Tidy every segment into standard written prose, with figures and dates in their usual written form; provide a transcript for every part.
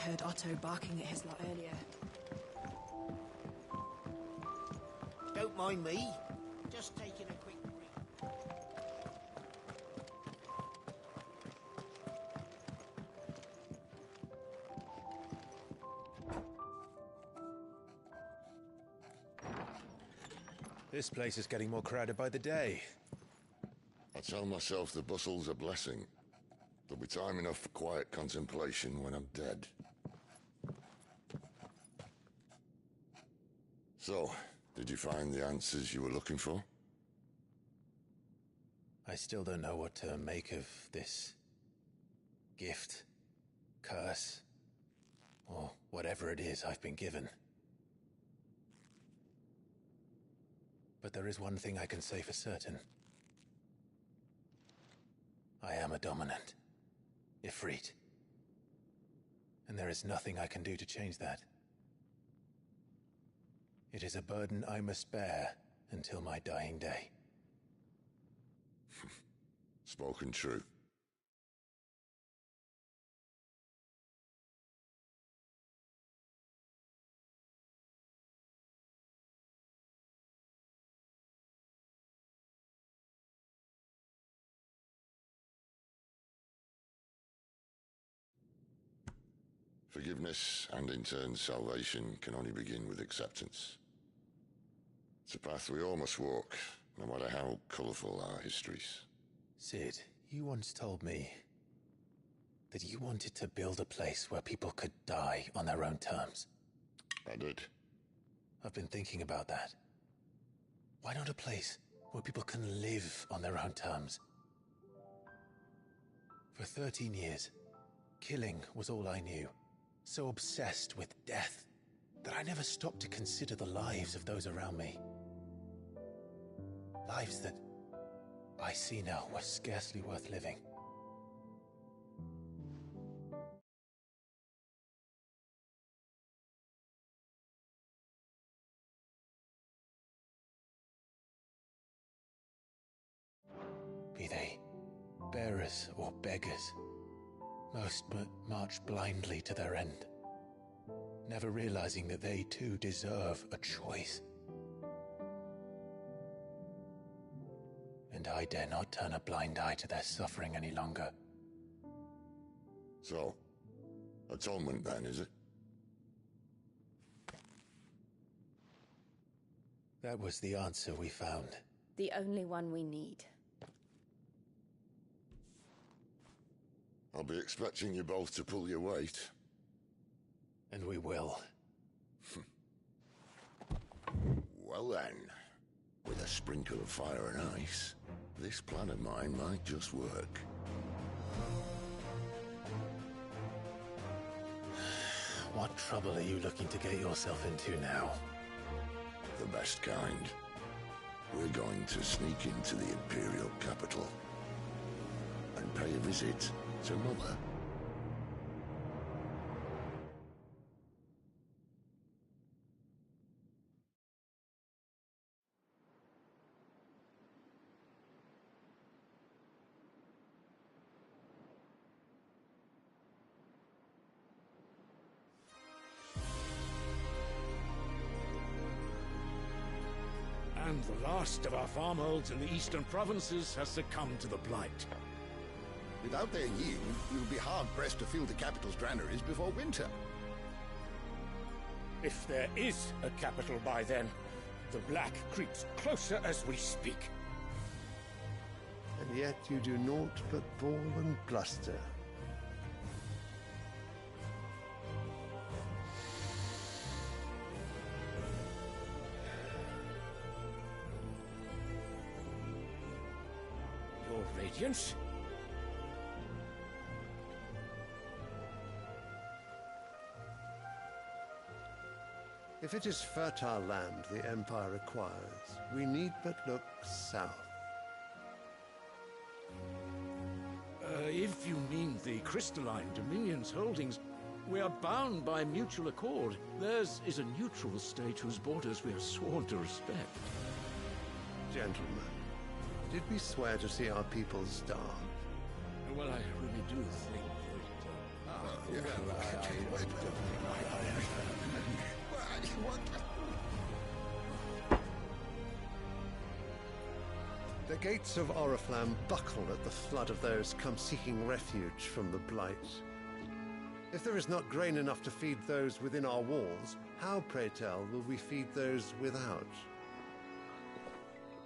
heard Otto barking at his lot earlier. Don't mind me. Just taking a quick break. This place is getting more crowded by the day. I tell myself the bustle's a blessing. There'll be time enough for quiet contemplation when I'm dead. So, did you find the answers you were looking for? I still don't know what to make of this gift, curse, or whatever it is I've been given. But there is one thing I can say for certain. I am a dominant, Ifrit. And there is nothing I can do to change that. It is a burden I must bear until my dying day. Spoken true. Forgiveness, and in turn salvation, can only begin with acceptance. It's a path we all must walk, no matter how colourful our histories. Sid, you once told me that you wanted to build a place where people could die on their own terms. I did. I've been thinking about that. Why not a place where people can live on their own terms? For 13 years, killing was all I knew. So obsessed with death that I never stopped to consider the lives of those around me. Lives that I see now were scarcely worth living. Be they bearers or beggars, most march blindly to their end, never realizing that they too deserve a choice. And I dare not turn a blind eye to their suffering any longer. So, atonement then, is it? That was the answer we found. The only one we need. I'll be expecting you both to pull your weight. And we will. Well then, with a sprinkle of fire and ice, this plan of mine might just work. What trouble are you looking to get yourself into now? The best kind. We're going to sneak into the Imperial capital and pay a visit to Mother. And the last of our farmholds in the eastern provinces has succumbed to the blight. Without their yield, we will be hard-pressed to fill the capital's granaries before winter. If there is a capital by then, the black creeps closer as we speak. And yet you do naught but bawl and bluster. Your Radiance? If it is fertile land the Empire requires, we need but look south. If you mean the crystalline Dominion's holdings, we are bound by mutual accord. Theirs is a neutral state whose borders we are sworn to respect. Gentlemen, did we swear to see our people starve? Well, I really do think that The gates of Oriflamme buckle at the flood of those come seeking refuge from the Blight. If there is not grain enough to feed those within our walls, how, pray tell, will we feed those without?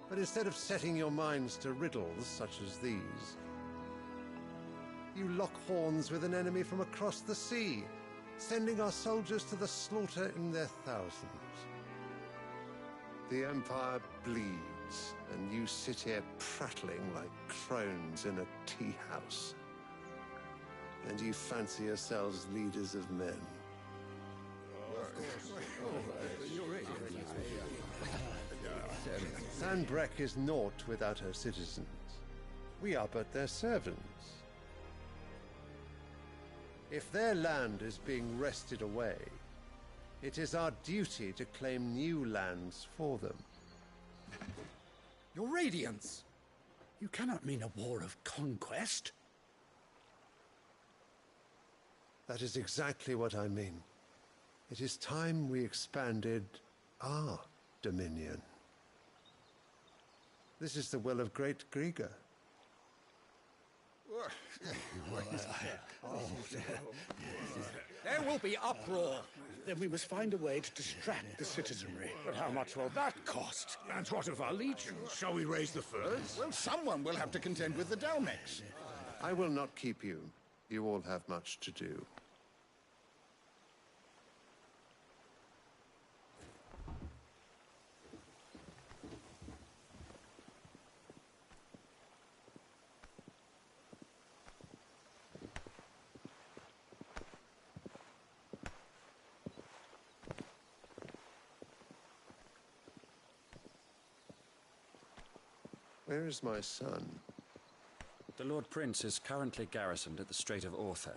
But instead of setting your minds to riddles such as these, you lock horns with an enemy from across the sea, sending our soldiers to the slaughter in their thousands. The Empire bleeds, and you sit here prattling like crones in a tea house. And you fancy yourselves leaders of men. Sanbreque is naught without her citizens. We are but their servants. If their land is being wrested away, it is our duty to claim new lands for them. Your Radiance! You cannot mean a war of conquest. That is exactly what I mean. It is time we expanded our dominion. This is the will of great Grieger. There will be uproar. Then we must find a way to distract the citizenry. But how much will that cost? And what of our legions? Shall we raise the furs? Well, someone will have to contend with the Dalmex. I will not keep you. You all have much to do. Where is my son? The Lord Prince is currently garrisoned at the Strait of Author.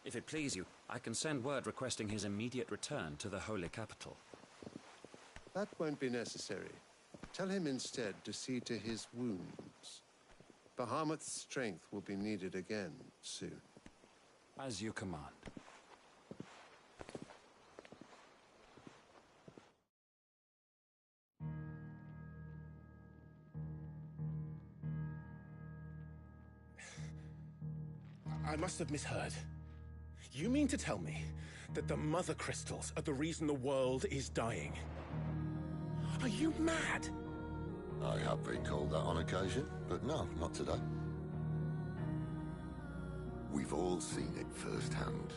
If it please you, I can send word requesting his immediate return to the Holy Capital. That won't be necessary. Tell him instead to see to his wounds. Bahamut's strength will be needed again soon. As you command. I must have misheard. You mean to tell me that the Mother Crystals are the reason the world is dying? Are you mad? I have been called that on occasion, but no, not today. We've all seen it firsthand.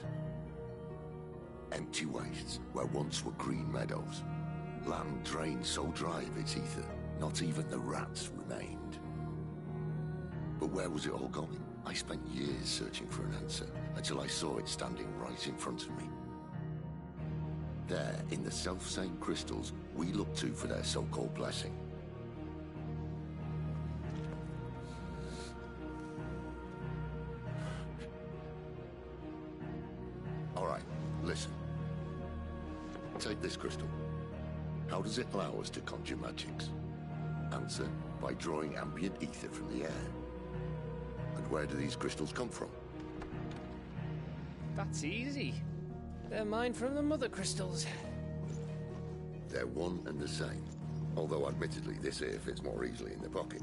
Empty wastes where once were green meadows. Land drained so dry of its ether, not even the rats remained. But where was it all going? I spent years searching for an answer, until I saw it standing right in front of me. There, in the self-same crystals we look to for their so-called blessing. All right, listen. Take this crystal. How does it allow us to conjure magics? Answer, by drawing ambient ether from the air. And where do these crystals come from? That's easy. They're mined from the Mother Crystals. They're one and the same. Although admittedly this here fits more easily in the pocket.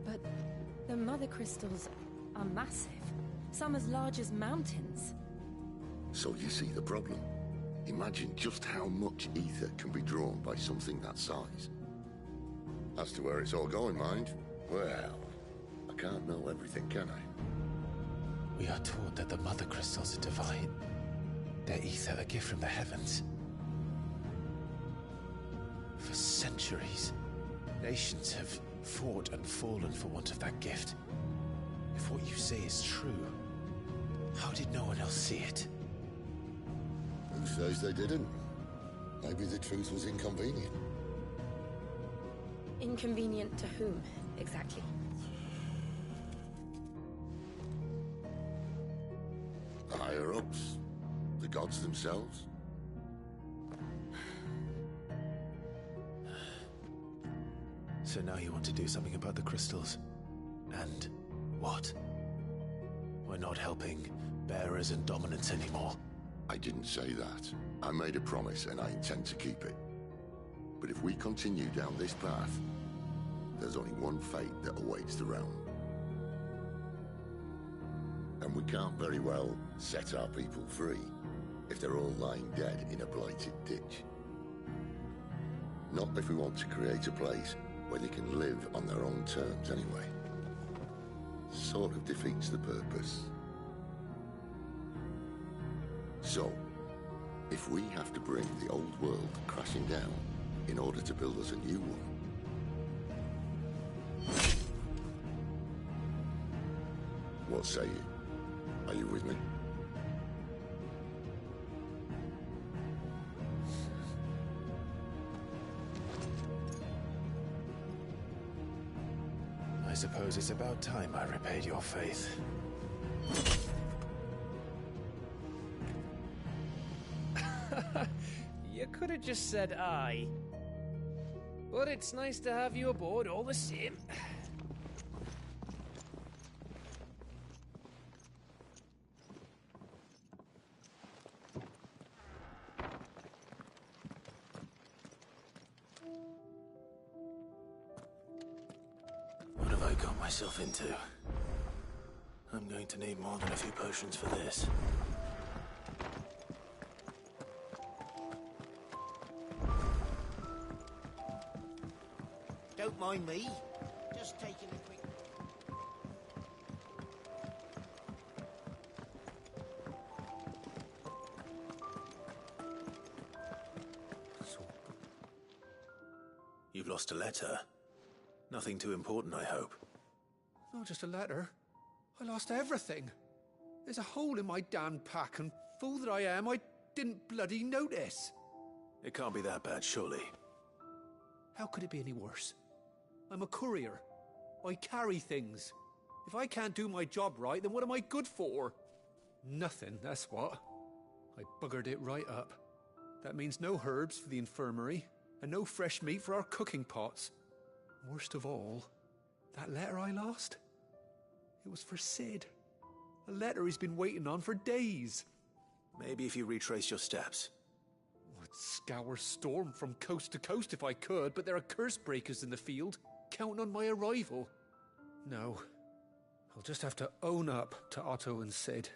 But the Mother Crystals are massive. Some as large as mountains. So you see the problem. Imagine just how much ether can be drawn by something that size. As to where it's all going, mind, well, I can't know everything, can I? We are taught that the Mother Crystals are divine. Their ether a gift from the heavens. For centuries, nations have fought and fallen for want of that gift. If what you say is true, how did no one else see it? Who says they didn't? Maybe the truth was inconvenient. Inconvenient to whom, exactly? The higher-ups? The gods themselves? So now you want to do something about the crystals? And what? Why We're not helping bearers and dominants anymore. I didn't say that. I made a promise and I intend to keep it. But if we continue down this path, there's only one fate that awaits the realm. And we can't very well set our people free if they're all lying dead in a blighted ditch. Not if we want to create a place where they can live on their own terms anyway. Sort of defeats the purpose. So, if we have to bring the old world crashing down in order to build us a new one, what say you? Are you with me? I suppose it's about time I repaid your faith. You could have just said aye. But it's nice to have you aboard all the same. What have I got myself into? I'm going to need more than a few potions for this. Don't mind me. Just taking a quick... You've lost a letter. Nothing too important, I hope. Not just a letter. I lost everything. There's a hole in my damn pack, and fool that I am, I didn't bloody notice. It can't be that bad, surely. How could it be any worse? I'm a courier. I carry things. If I can't do my job right, then what am I good for? Nothing, that's what. I buggered it right up. That means no herbs for the infirmary, and no fresh meat for our cooking pots. Worst of all, that letter I lost? It was for Sid. A letter he's been waiting on for days. Maybe if you retrace your steps. I'd scour Storm from coast to coast if I could, but there are curse breakers in the field, counting on my arrival. No, I'll just have to own up to Otto and Sid.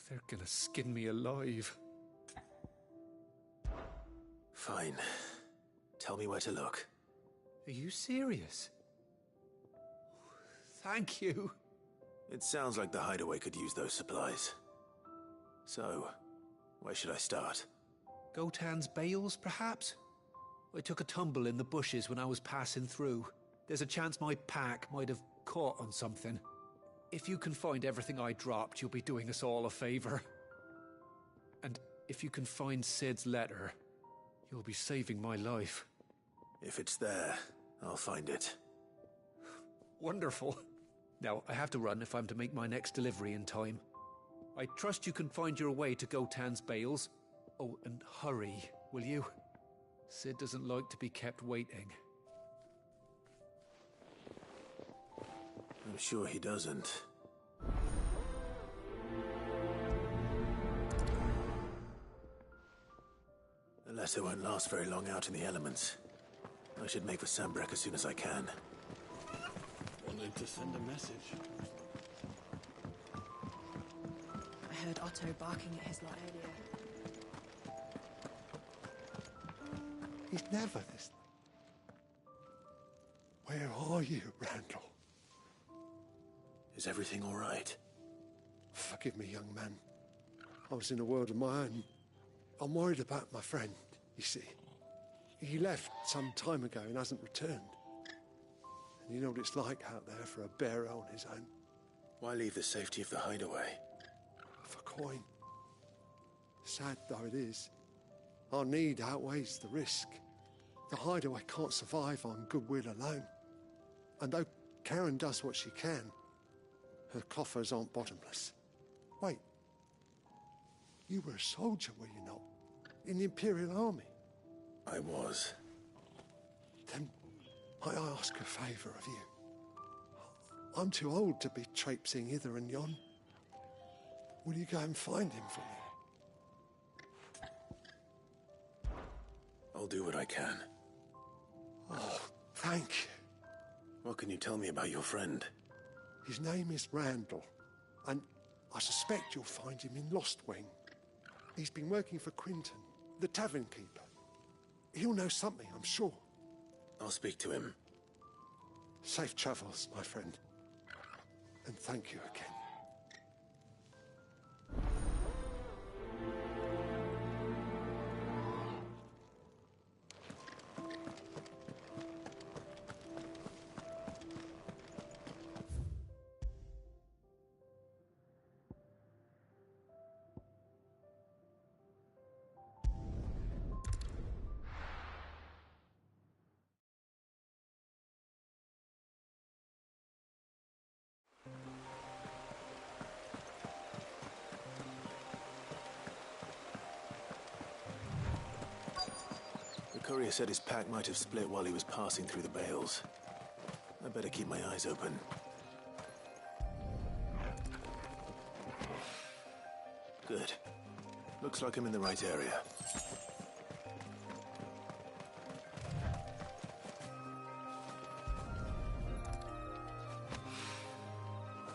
They're gonna skin me alive. Fine. Tell me where to look. Are you serious? Thank you. It sounds like the hideaway could use those supplies. So, where should I start? Gotan's bales, perhaps? I took a tumble in the bushes when I was passing through. There's a chance my pack might have caught on something. If you can find everything I dropped, you'll be doing us all a favor. And if you can find Sid's letter, you'll be saving my life. If it's there, I'll find it. Wonderful. Now, I have to run if I'm to make my next delivery in time. I trust you can find your way to Gotan's bales. Oh, and hurry, will you? Sid doesn't like to be kept waiting. I'm sure he doesn't. The letter won't last very long out in the elements. I should make for Sambrek as soon as I can. Wanted to send a message. I heard Otto barking at his lot earlier. He's never this. Where are you, Randall? Is everything all right? Forgive me, young man. I was in a world of my own. I'm worried about my friend, you see. He left some time ago and hasn't returned. And you know what it's like out there for a bearer on his own. Why leave the safety of the hideaway? For coin. Sad though it is, our need outweighs the risk. The hideaway can't survive on goodwill alone. And though Karen does what she can, her coffers aren't bottomless. Wait. You were a soldier, were you not? In the Imperial Army? I was. Then might I ask a favour of you? I'm too old to be traipsing hither and yon. Will you go and find him for me? I'll do what I can. Oh, thank you. What can you tell me about your friend? His name is Randall, and I suspect you'll find him in Lost Wing. He's been working for Quinton, the tavern keeper. He'll know something, I'm sure. I'll speak to him. Safe travels, my friend. And thank you again. The courier said his pack might have split while he was passing through the bales. I better keep my eyes open. Good. Looks like I'm in the right area.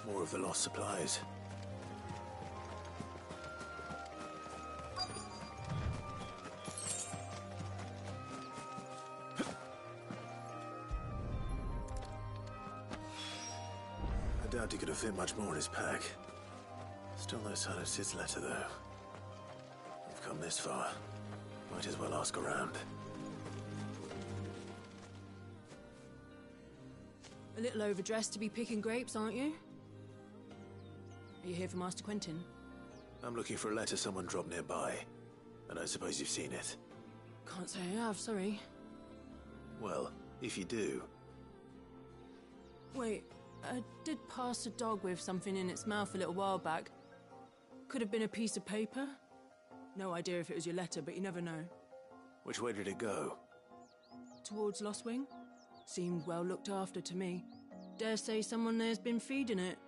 More of the lost supplies. I doubt he could have fit much more in his pack. Still no sign of Sid's letter, though. I've come this far. Might as well ask around. A little overdressed to be picking grapes, aren't you? Are you here for Master Quentin? I'm looking for a letter someone dropped nearby, and I suppose you've seen it. Can't say I have, sorry. Well, if you do... Wait, I did pass a dog with something in its mouth a little while back. Could have been a piece of paper. No idea if it was your letter, but you never know. Which way did it go? Towards Lost Wing? Seemed well looked after to me. Dare say someone there's been feeding it.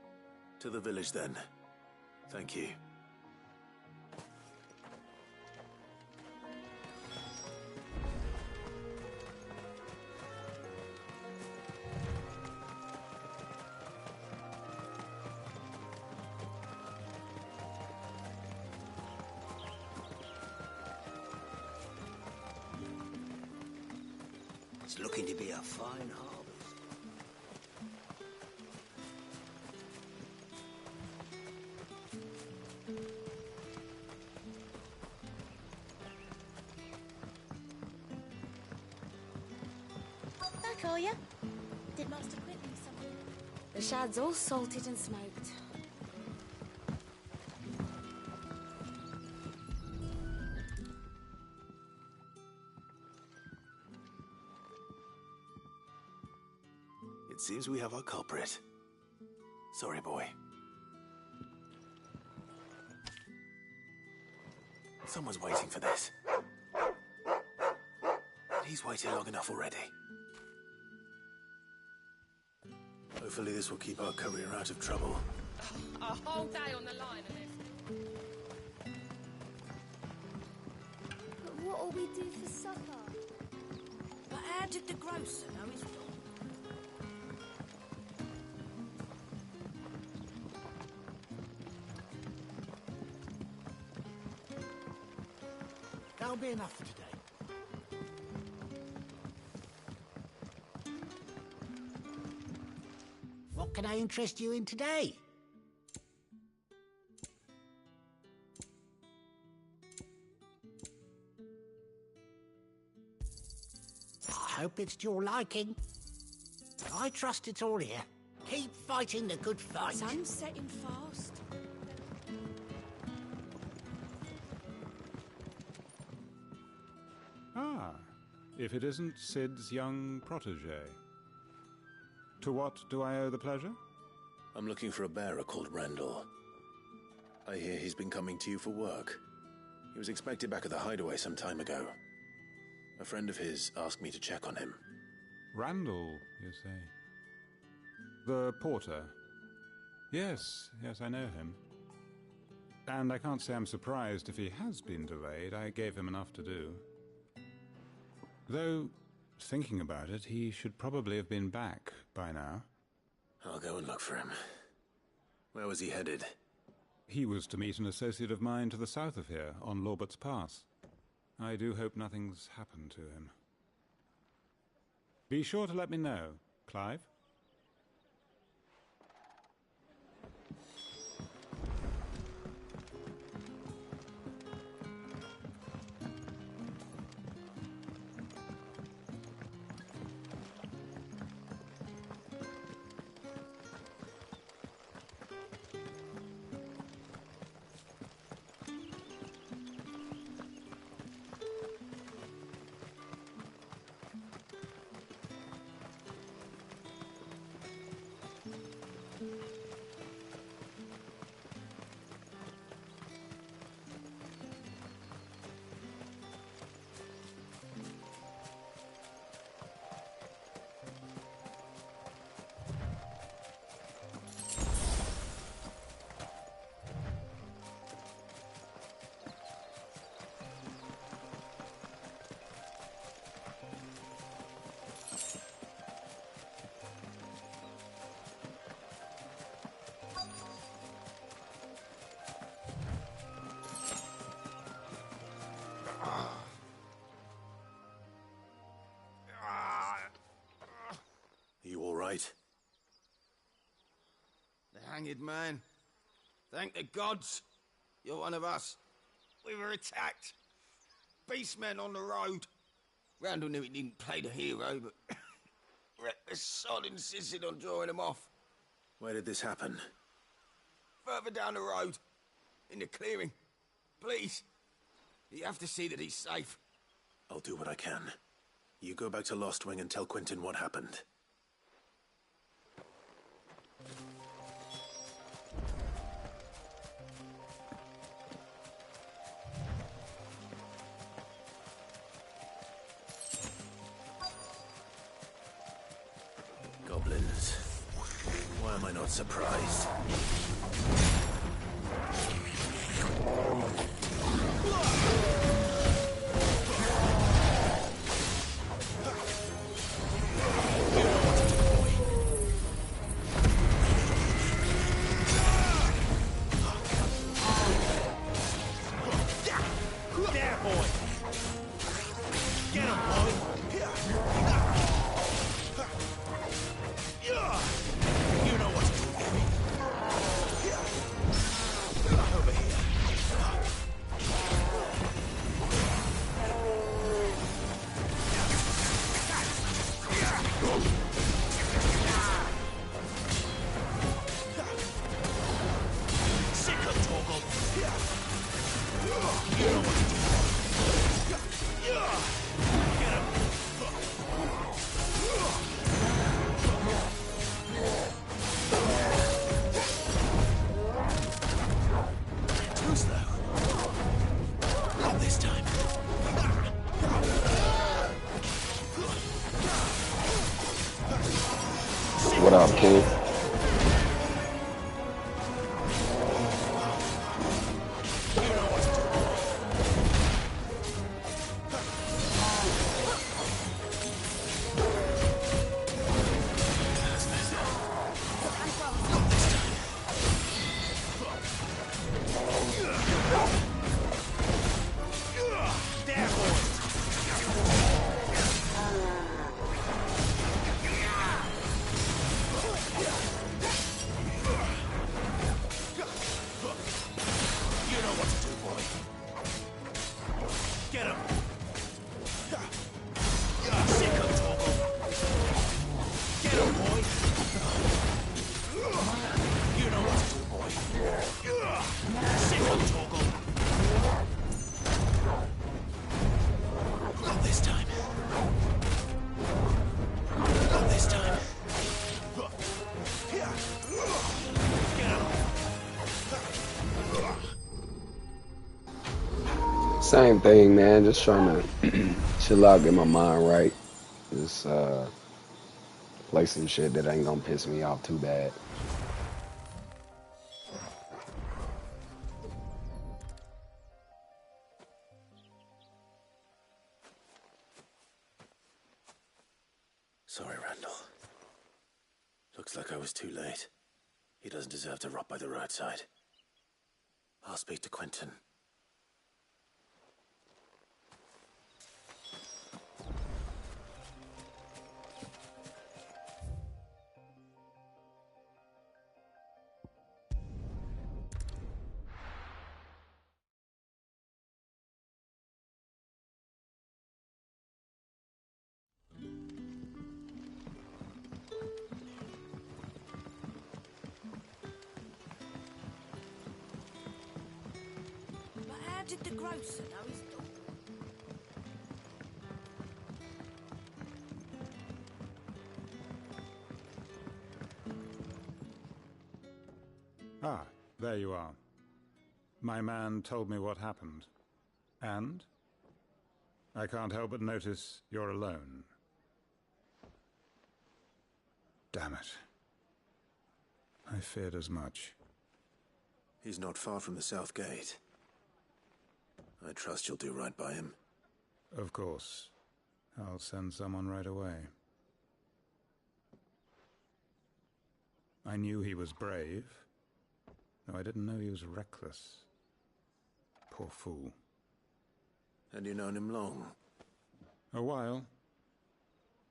To the village, then. Thank you. It's looking to be a fine harvest. Back, are ya? Did Master Quint leave something? The shad's all salted and smoked. It seems we have our culprit. Sorry, boy. Someone's waiting for this. He's waited long enough already. Hopefully this will keep our courier out of trouble. A whole day on the line and But what'll we do for supper? But how did the grocer know his dog? That'll be enough for today. What can I interest you in today? I hope it's to your liking. I trust it's all here. Keep fighting the good fight. Sun's setting fast. Ah, if it isn't Sid's young protege. To what do I owe the pleasure? I'm looking for a bearer called Randall. I hear he's been coming to you for work. He was expected back at the hideaway some time ago. A friend of his asked me to check on him. Randall, you say? The porter? Yes, I know him. And I can't say I'm surprised if he has been delayed. I gave him enough to do. Though, thinking about it, he should probably have been back by now. I'll go and look for him. Where was he headed? He was to meet an associate of mine to the south of here, on Lorbert's Pass. I do hope nothing's happened to him. Be sure to let me know, Clive. You all right? The hanged man. Thank the gods. You're one of us. We were attacked. Beastmen on the road. Randall knew he didn't play the hero, but reckless sod insisted on drawing him off. Where did this happen? Further down the road. In the clearing. Please. You have to see that he's safe. I'll do what I can. You go back to Lost Wing and tell Quentin what happened. Goblins. Why am I not surprised? What up, kid? Same thing, man. Just trying to chill out, get my mind right. Just Play some shit that ain't gonna piss me off too bad. Sorry, Randall. Looks like I was too late. He doesn't deserve to rot by the roadside. I'll speak to Quentin. Did the grocer know his dog? Ah, there you are. My man told me what happened. And? I can't help but notice you're alone. Damn it. I feared as much. He's not far from the South Gate. I trust you'll do right by him. Of course. I'll send someone right away. I knew he was brave, though I didn't know he was reckless. Poor fool. And you known him long? A while.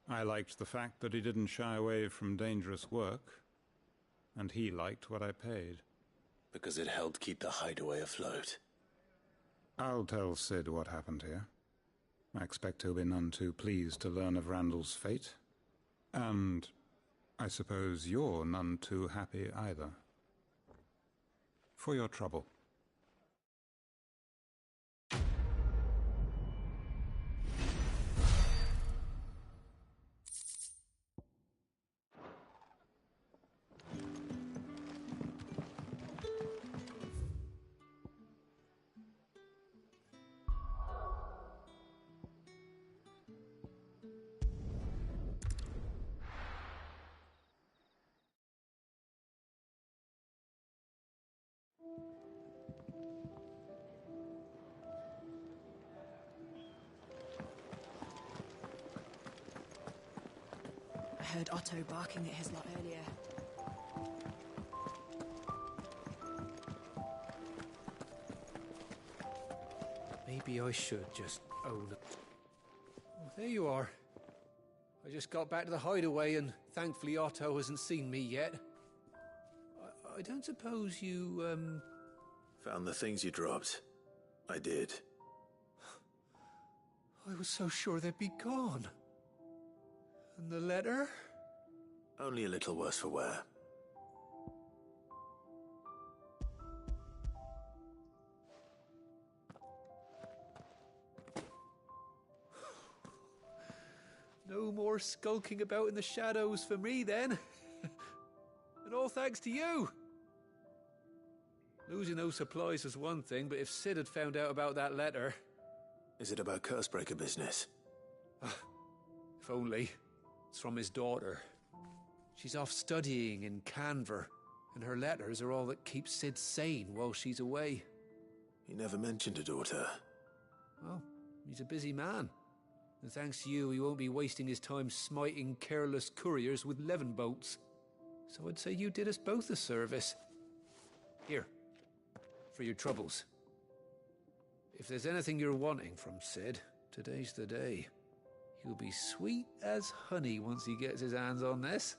I liked the fact that he didn't shy away from dangerous work, and he liked what I paid. Because it helped keep the hideaway afloat. I'll tell Sid what happened here. I expect he'll be none too pleased to learn of Randall's fate. And I suppose you're none too happy either. For your trouble. I heard Otto barking at his lot earlier. Maybe I should just own it. Oh, there you are. I just got back to the hideaway and thankfully Otto hasn't seen me yet. I don't suppose you, Found the things you dropped. I did. I was so sure they'd be gone. And the letter? Only a little worse for wear. No more skulking about in the shadows for me, then. And all thanks to you. Losing those supplies was one thing, but if Sid had found out about that letter... Is it about Cursebreaker business? If only. It's from his daughter. She's off studying in Canver, and her letters are all that keeps Sid sane while she's away. He never mentioned a daughter. Well, he's a busy man. And thanks to you, he won't be wasting his time smiting careless couriers with levin bolts. So I'd say you did us both a service. Here, for your troubles. If there's anything you're wanting from Sid, today's the day. He'll be sweet as honey once he gets his hands on this.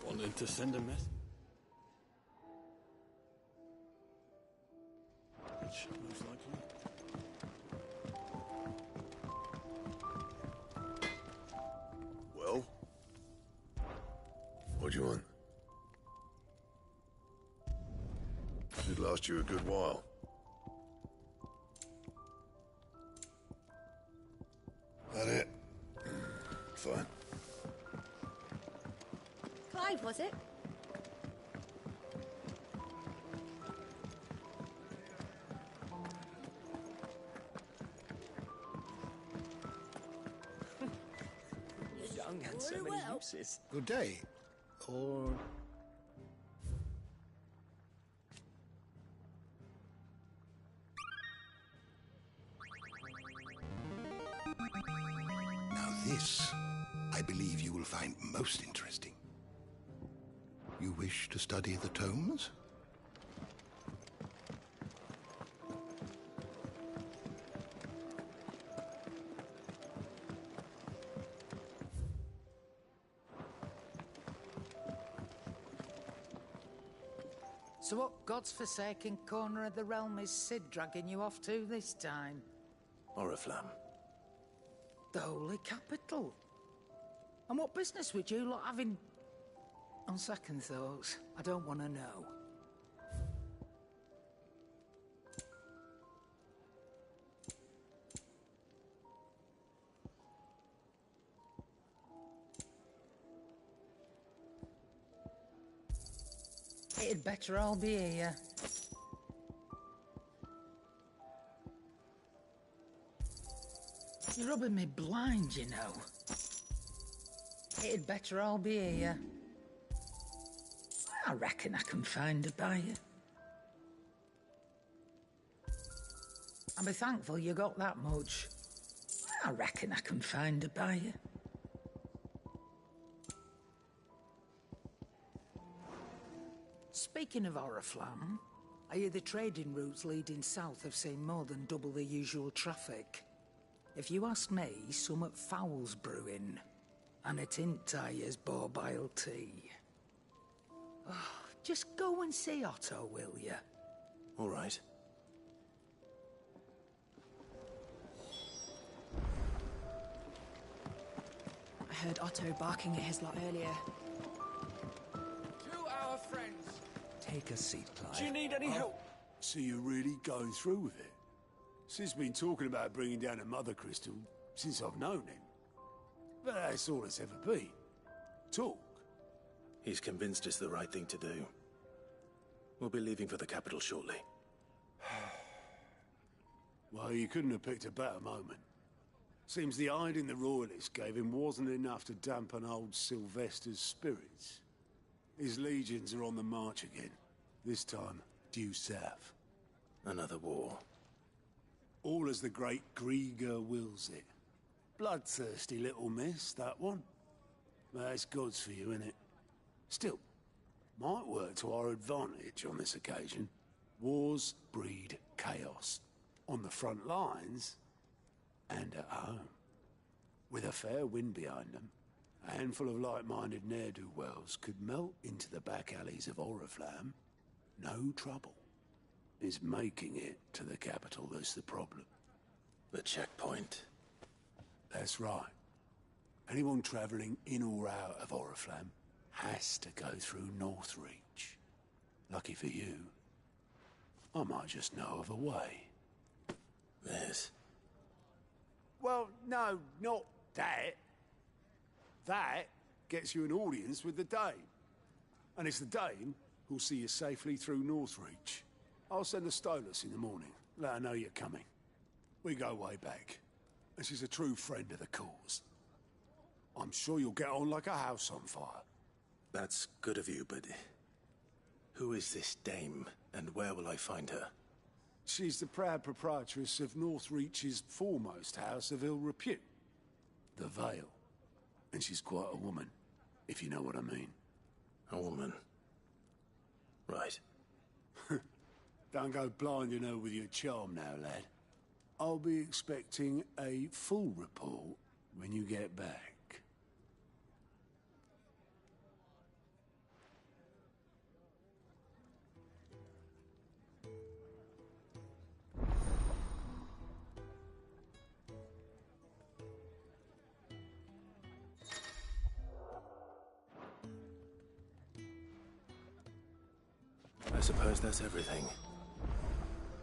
Wanted to send a message? Most likely. Well? What do you want? Should last you a good while. That it? fine. Clive, was it? Young and so many uses. Good day. Or... Now this, I believe you will find most interesting. You wish to study the tomes? So what god's-forsaken corner of the realm is Sid dragging you off to this time? Oriflamme. The Holy Capital. And what business would you lot have in... On second thoughts, I don't want to know. It'd better all be here. You're rubbing me blind, you know. It'd better all be here. I reckon I can find a buyer. I'll be thankful you got that much. I reckon I can find a buyer. Speaking of Oriflamme, I hear the trading routes leading south have seen more than double the usual traffic. If you ask me, summat foul's brewing, and it ain't Tyre's borbile tea. Oh, just go and see Otto, will you? All right. I heard Otto barking at his lot earlier. To our friends. Take a seat, Clive. Do you need any help? So you're really going through with it? Sid's been talking about bringing down a mother crystal since I've known him. But that's all it's ever been. Talk. He's convinced it's the right thing to do. We'll be leaving for the capital shortly. Well, you couldn't have picked a better moment. Seems the hiding the royalists gave him wasn't enough to dampen old Sylvester's spirits. His legions are on the march again. This time, due south. Another war. All as the great Grieger wills it. Bloodthirsty little miss, that one. That's God's for you, innit? Still, might work to our advantage on this occasion. Wars breed chaos. On the front lines, and at home. With a fair wind behind them, a handful of like-minded ne'er-do-wells could melt into the back alleys of Oriflamme. No trouble. It's making it to the capital that's the problem. The checkpoint. That's right. Anyone travelling in or out of Oriflamme has to go through Northreach. Lucky for you, I might just know of a way. Yes. Well, no, not that. That gets you an audience with the Dame. And it's the Dame who'll see you safely through Northreach. I'll send a Stolas in the morning. Let her know you're coming. We go way back. And she's a true friend of the cause. I'm sure you'll get on like a house on fire. That's good of you, but... who is this dame, and where will I find her? She's the proud proprietress of Northreach's foremost house of ill repute. The Vale. And she's quite a woman, if you know what I mean. A woman. Right. Don't go blinding her with your charm now, lad. I'll be expecting a full report when you get back. I suppose that's everything.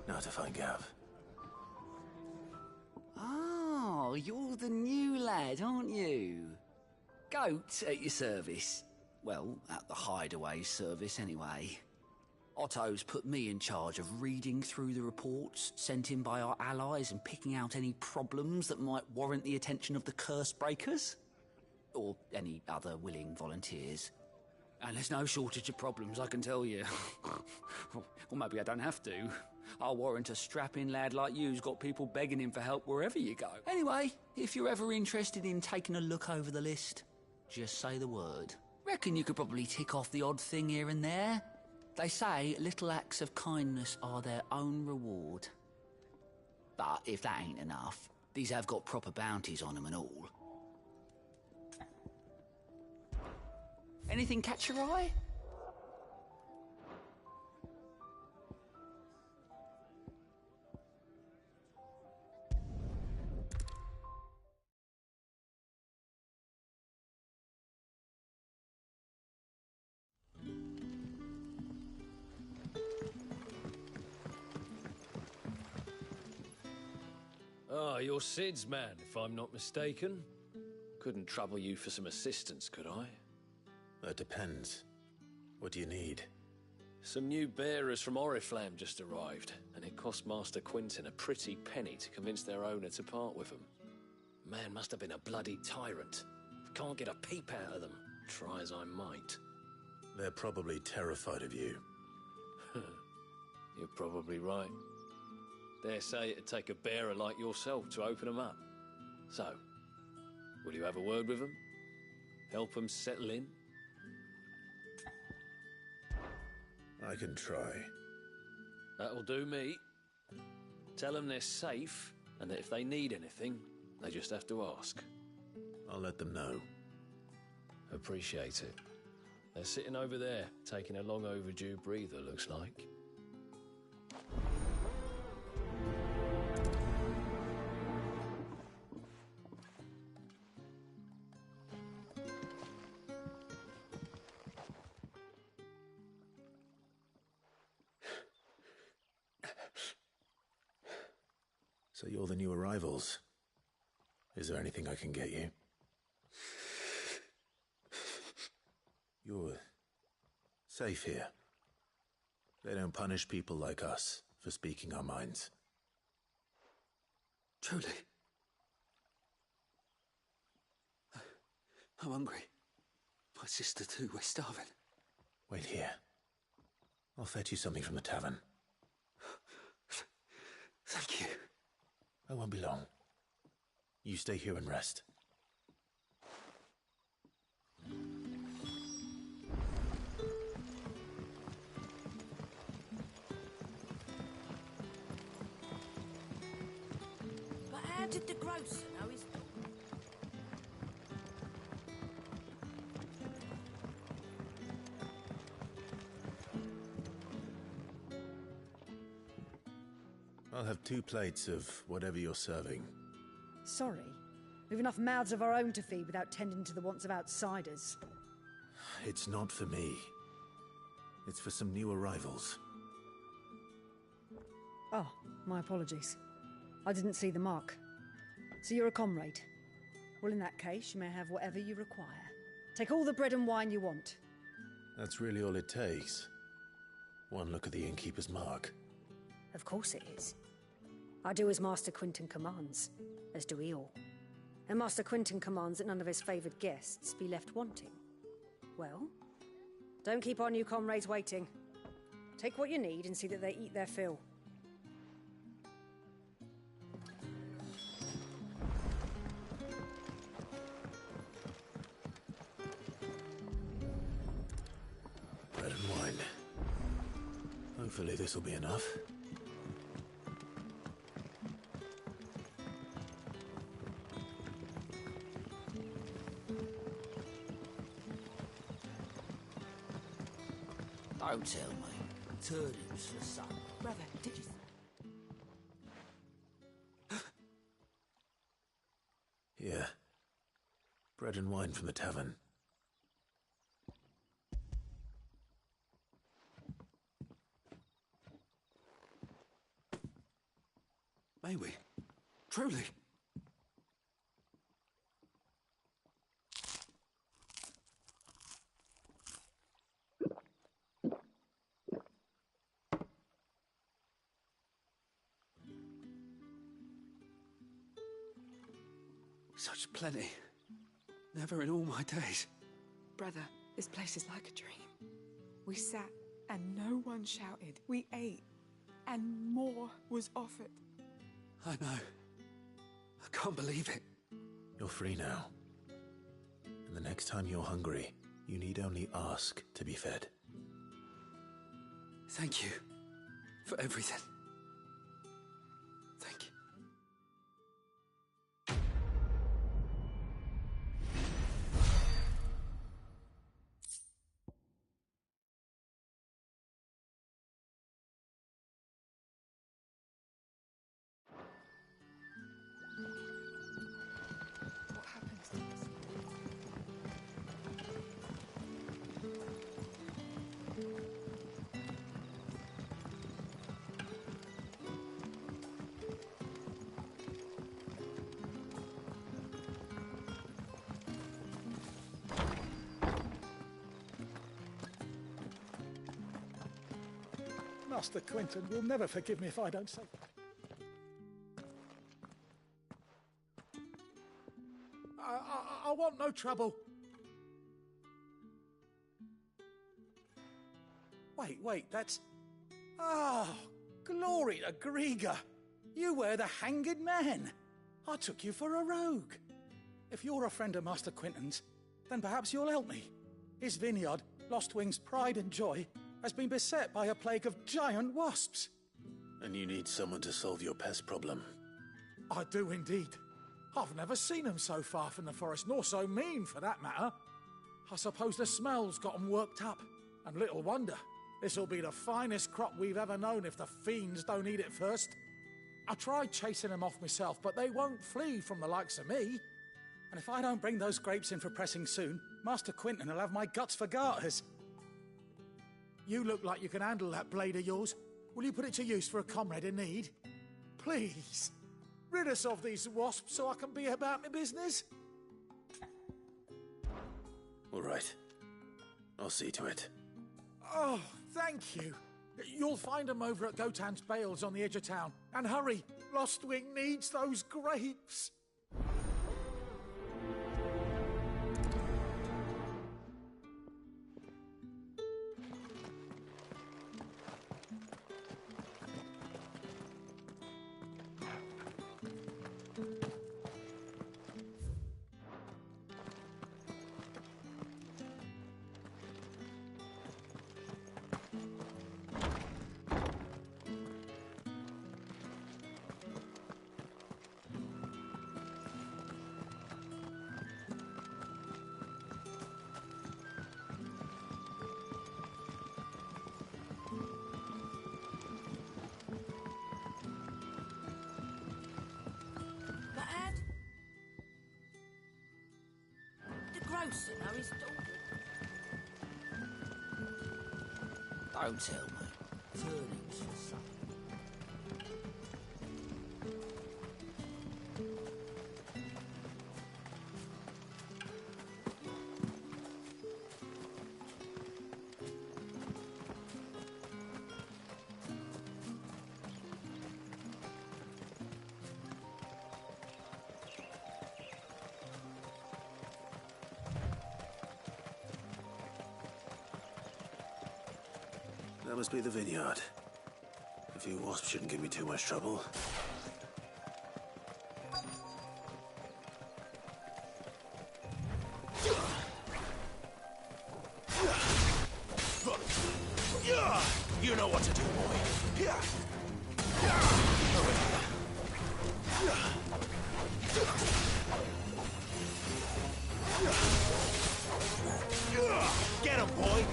Now to find Gav. Oh, you're the new lad, aren't you? Goat at your service. Well, at the hideaway service, anyway. Otto's put me in charge of reading through the reports sent in by our allies and picking out any problems that might warrant the attention of the curse breakers. Or any other willing volunteers. And there's no shortage of problems, I can tell you. Or maybe I don't have to. I'll warrant a strapping lad like you's got people begging him for help wherever you go. Anyway, if you're ever interested in taking a look over the list, just say the word. Reckon you could probably tick off the odd thing here and there. They say little acts of kindness are their own reward. But if that ain't enough, these have got proper bounties on them and all. Anything catch your eye? Ah, you're Sid's man, if I'm not mistaken. Couldn't trouble you for some assistance, could I? That depends. What do you need? Some new bearers from Oriflamme just arrived, and it cost Master Quintin a pretty penny to convince their owner to part with them. Man must have been a bloody tyrant. Can't get a peep out of them, try as I might. They're probably terrified of you. You're probably right. Dare say it'd take a bearer like yourself to open them up. So, will you have a word with them? Help them settle in? I can try. That'll do me. Tell them they're safe, and that if they need anything, they just have to ask. I'll let them know. Appreciate it. They're sitting over there, taking a long overdue breather, looks like. So you're the new arrivals. Is there anything I can get you? You're safe here. They don't punish people like us for speaking our minds. Truly. I'm hungry. My sister too, we're starving. Wait here. I'll fetch you something from the tavern. Thank you. I won't be long. You stay here and rest. But how did the grocer know his dog? I'll have 2 plates of whatever you're serving. Sorry. We've enough mouths of our own to feed without tending to the wants of outsiders. It's not for me. It's for some new arrivals. Oh, my apologies. I didn't see the mark. So you're a comrade. Well, in that case, you may have whatever you require. Take all the bread and wine you want. That's really all it takes. One look at the innkeeper's mark. Of course it is. I do as Master Quintin commands, as do we all. And Master Quintin commands that none of his favoured guests be left wanting. Well, don't keep our new comrades waiting. Take what you need and see that they eat their fill. Bread and wine. Hopefully this'll be enough. Don't tell me. Turnips for supper. Brother, did you... Here. Bread and wine from the tavern. May we? Truly? Such plenty. Never in all my days. Brother, this place is like a dream. We sat and no one shouted. We ate and more was offered. I know. I can't believe it. You're free now. And the next time you're hungry, you need only ask to be fed. Thank you for everything. Thank you. What happens to us? Master Quentin will never forgive me if I don't say. I want no trouble. Wait, that's... Oh, glory to Grieger. You were the hanged man. I took you for a rogue. If you're a friend of Master Quentin's, then perhaps you'll help me. His vineyard, Lostwing's pride and joy, has been beset by a plague of giant wasps. And you need someone to solve your pest problem. I do indeed. I've never seen them so far from the forest, nor so mean for that matter. I suppose the smell's got them worked up. And little wonder. This'll be the finest crop we've ever known if the fiends don't eat it first. I tried chasing them off myself, but they won't flee from the likes of me. And if I don't bring those grapes in for pressing soon, Master Quentin will have my guts for garters. You look like you can handle that blade of yours. Will you put it to use for a comrade in need? Please, rid us of these wasps so I can be about my business. All right. I'll see to it. Oh, thank you. You'll find them over at Gotan's Bales on the edge of town. And hurry, Lostwing needs those grapes. grocer now his daughter. Don't tell me. Turnings for something. That must be the vineyard. A few wasps shouldn't give me too much trouble. You know what to do, boy. Get him, boy.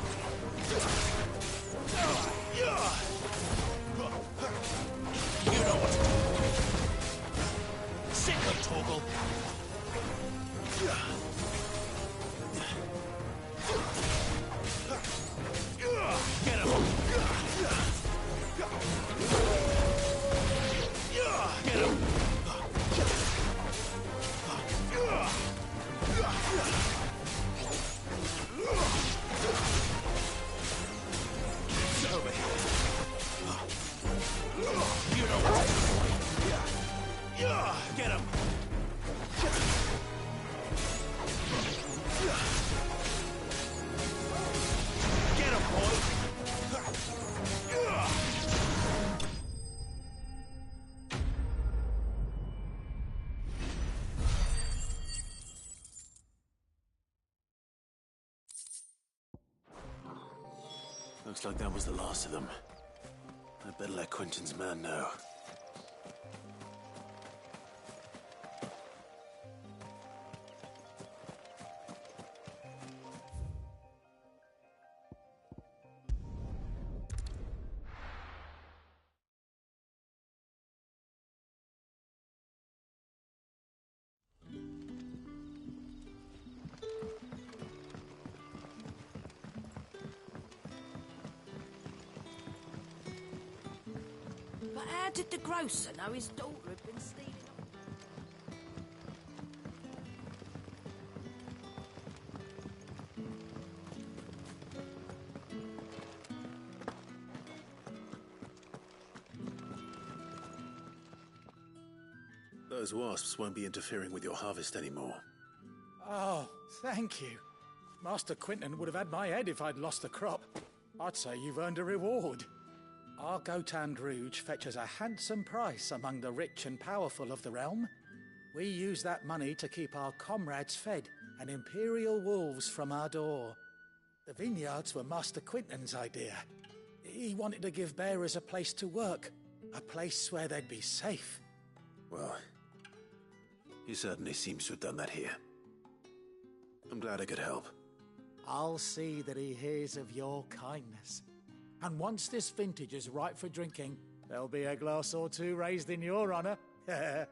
You know what to do. Sick of Toggle. Get him. Get him. You know what to do. Get him. Get him, boy! Looks like that was the last of them. I'd better let Quentin's man know. But how did the grocer know his daughter had been stealing? Those wasps won't be interfering with your harvest anymore. Oh, thank you. Master Quentin would have had my head if I'd lost the crop. I'd say you've earned a reward. Our Gotand Rouge fetches a handsome price among the rich and powerful of the realm. We use that money to keep our comrades fed and imperial wolves from our door. The vineyards were Master Quentin's idea. He wanted to give bearers a place to work, a place where they'd be safe. Well, he certainly seems to have done that here. I'm glad I could help. I'll see that he hears of your kindness. And once this vintage is ripe for drinking, there'll be a glass or two raised in your honor. The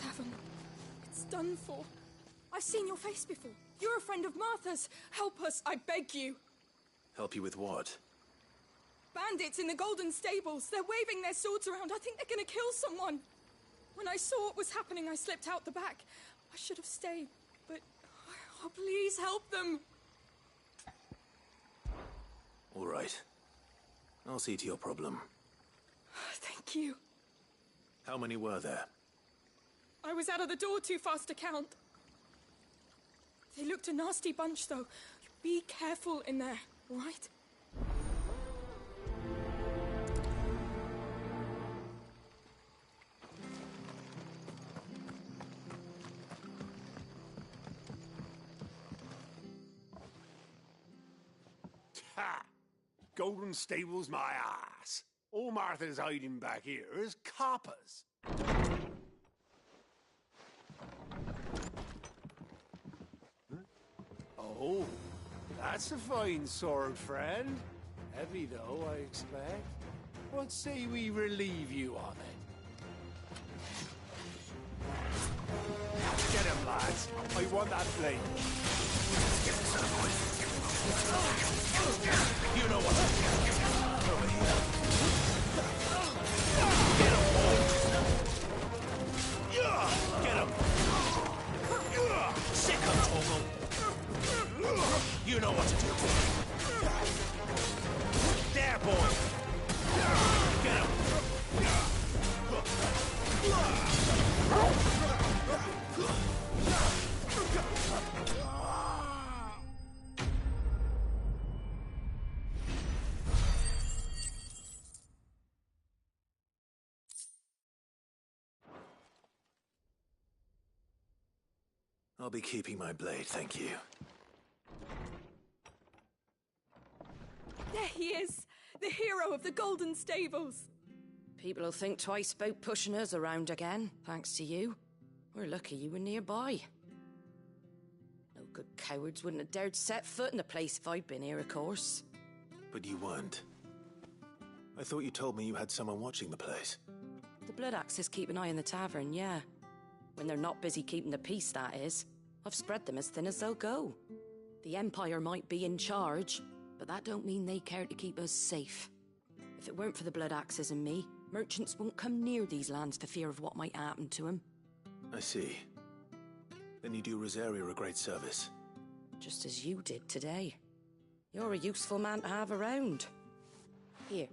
tavern. It's done for. I've seen your face before. You're a friend of Martha's. Help us, I beg you. Help you with what? Bandits in the Golden Stables. They're waving their swords around. I think they're gonna kill someone. When I saw what was happening, I slipped out the back. I should have stayed, but... Oh, please help them. All right. I'll see to your problem. Thank you. How many were there? I was out of the door too fast to count. They looked a nasty bunch, though. Be careful in there, all right? Ha! Golden Stables my ass. All Martha's hiding back here is coppers. Huh? Oh, that's a fine sword, friend. Heavy, though, I expect. What say we relieve you of it? Get him, lads. I want that blade. Let's get this out of the way. You know what? Over here. Get him, boy. Get him. Sick of Torgal. You know what to do. There, boy. Get him. I'll be keeping my blade, thank you. There he is, the hero of the Golden Stables. People will think twice about pushing us around again, thanks to you. We're lucky you were nearby. No good cowards wouldn't have dared set foot in the place if I'd been here, of course. But you weren't. I thought you told me you had someone watching the place. The Blood Axes keep an eye on the tavern, yeah. When they're not busy keeping the peace, that is. I've spread them as thin as they'll go. The Empire might be in charge, but that don't mean they care to keep us safe. If it weren't for the Blood Axes and me, merchants won't come near these lands for fear of what might happen to them. I see. Then you do Rosaria a great service. Just as you did today. You're a useful man to have around. Here.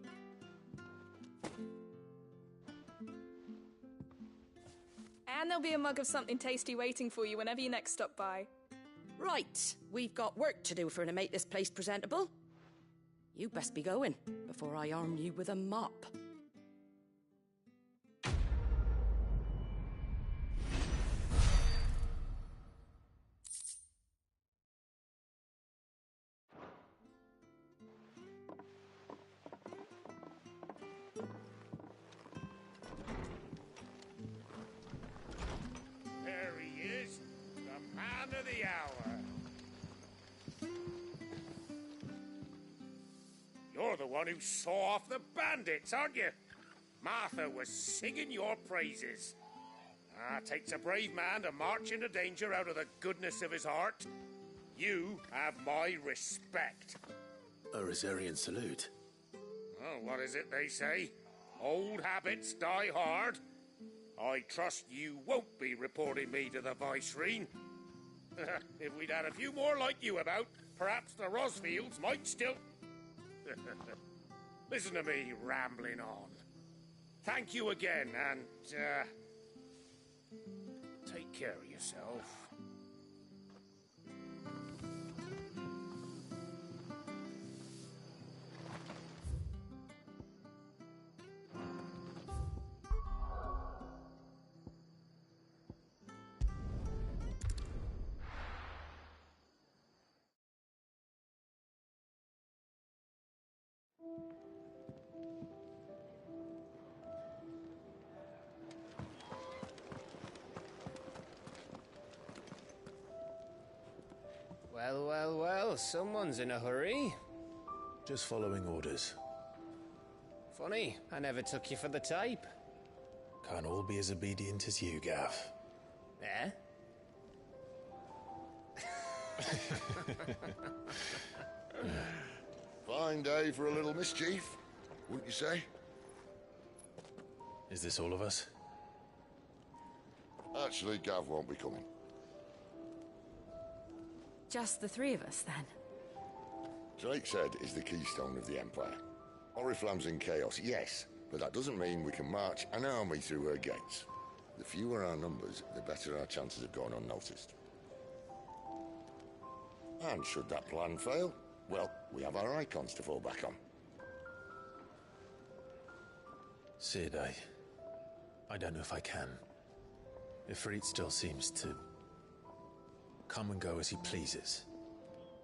And there'll be a mug of something tasty waiting for you whenever you next stop by. Right, we've got work to do for to make this place presentable. You best be going, before I arm you with a mop. There he is, the man of the hour. You're the one who saw off the bandits, aren't you? Martha was singing your praises. Takes a brave man to march into danger out of the goodness of his heart. You have my respect. A Rosarian salute. Oh, what is it they say? Old habits die hard. I trust you won't be reporting me to the Viceroy. If we'd had a few more like you about, perhaps the Rosfields might still... Listen to me rambling on. Thank you again, and, take care of yourself. Well, well, well, someone's in a hurry. Just following orders. Funny, I never took you for the type. Can't all be as obedient as you, Gav. Eh? Fine day for a little mischief, wouldn't you say? Is this all of us? Actually, Gav won't be coming. Just the three of us, then? Drakeshead is the keystone of the Empire. Oriflamme's in chaos, yes, but that doesn't mean we can march an army through her gates. The fewer our numbers, the better our chances of going unnoticed. And should that plan fail, well, we have our icons to fall back on. Sid, I don't know if I can. Ifrit still seems to come and go as he pleases.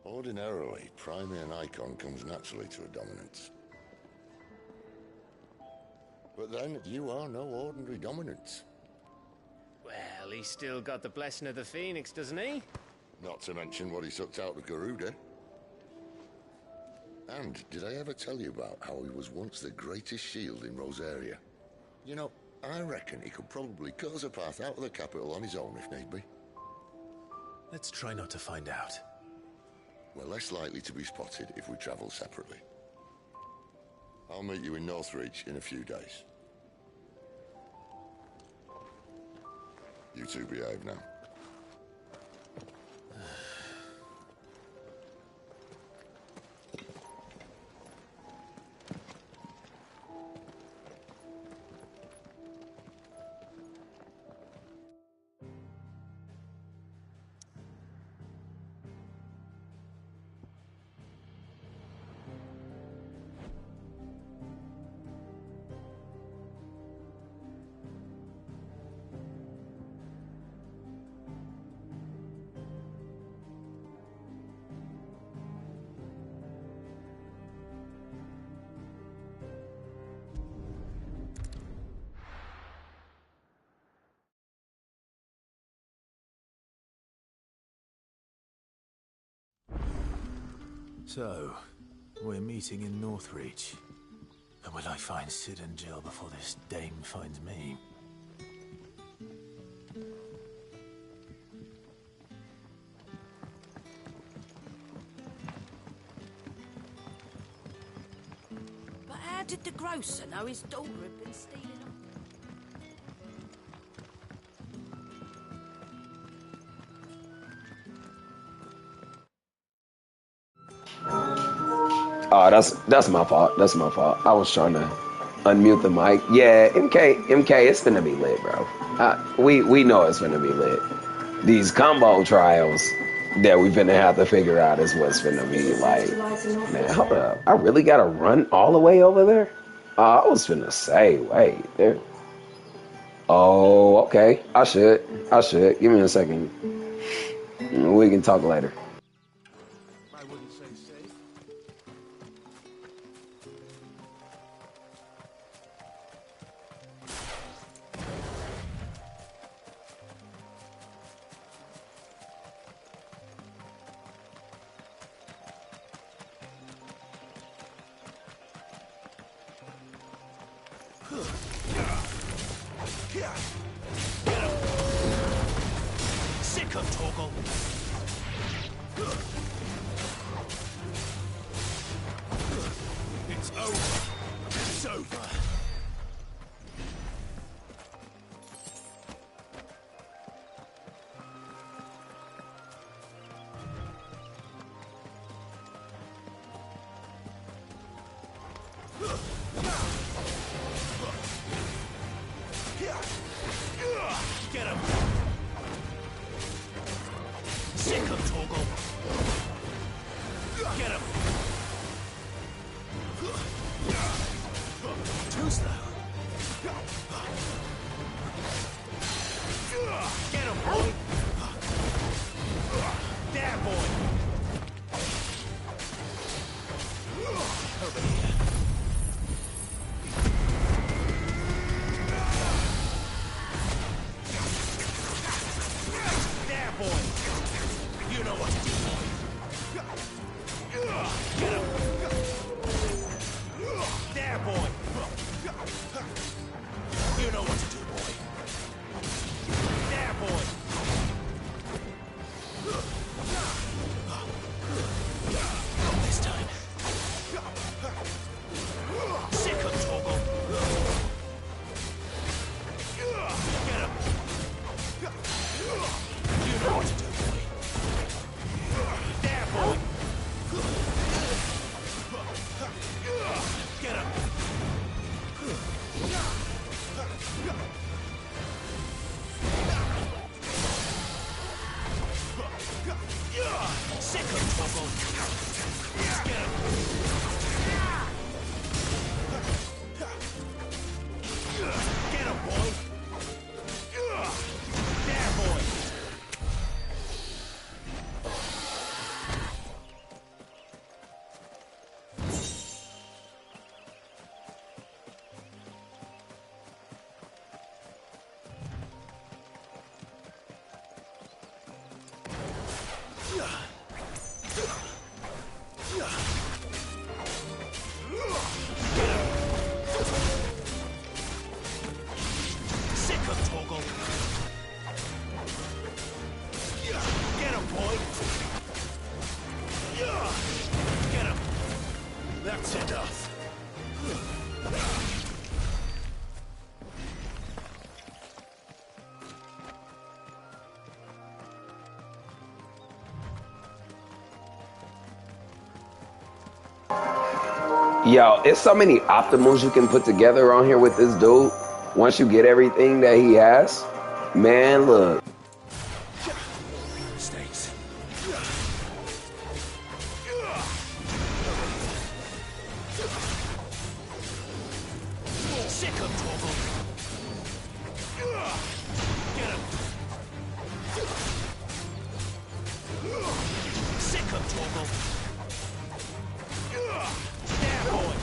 Ordinarily, priming an icon comes naturally to a dominance. But then, you are no ordinary dominance. Well, he's still got the blessing of the Phoenix, doesn't he? Not to mention what he sucked out of Garuda. And did I ever tell you about how he was once the greatest shield in Rosaria? You know, I reckon he could probably cut us a path out of the capital on his own if need be. Let's try not to find out. We're less likely to be spotted if we travel separately. I'll meet you in Northreach in a few days. You two behave now. So, we're meeting in Northreach. And will I find Sid and Jill before this dame finds me? But how did the grocer know his daughter had been stealing them? Oh, that's my fault. That's my fault. I was trying to unmute the mic. Yeah, MK, it's finna be lit, bro. We know it's finna be lit. These combo trials that we finna have to figure out is what's finna be like. Man, hold up. I really gotta run all the way over there? I was finna say, wait, there. Oh, okay. I should. Give me a second. We can talk later. I wouldn't say safe. Sick of Torgal. It's over. It's over. Get him. Sick of Torgal. Get him. Too slow. Get him, boy. There, boy. Over here. There, boy. You know what to do, boy. Get him. There, boy. You know what to do, boy. There, boy. Not this time. Sick of Torgal. Get him. You know what to do, boy. There, boy. Get him. Sick of Torgal. Get him. Get him, boy. There, boy. Sick of Torgal. Get him, boy. Get him. That's enough. Yo, it's so many optimals you can put together on here with this dude. Once you get everything that he has, man, look. Mistakes. Sick of Torgal. Get him. Sick of Torgal. There, boy.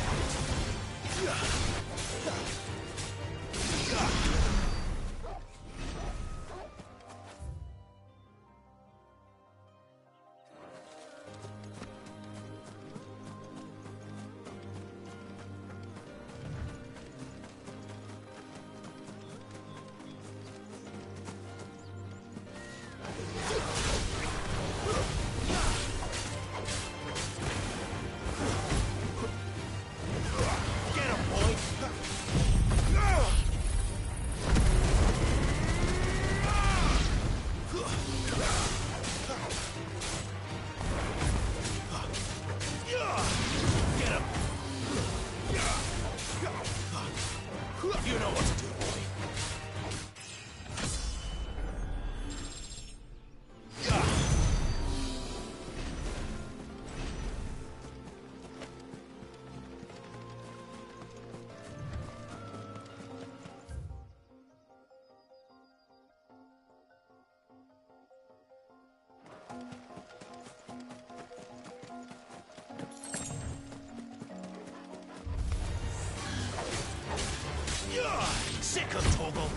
Sick of Toggle.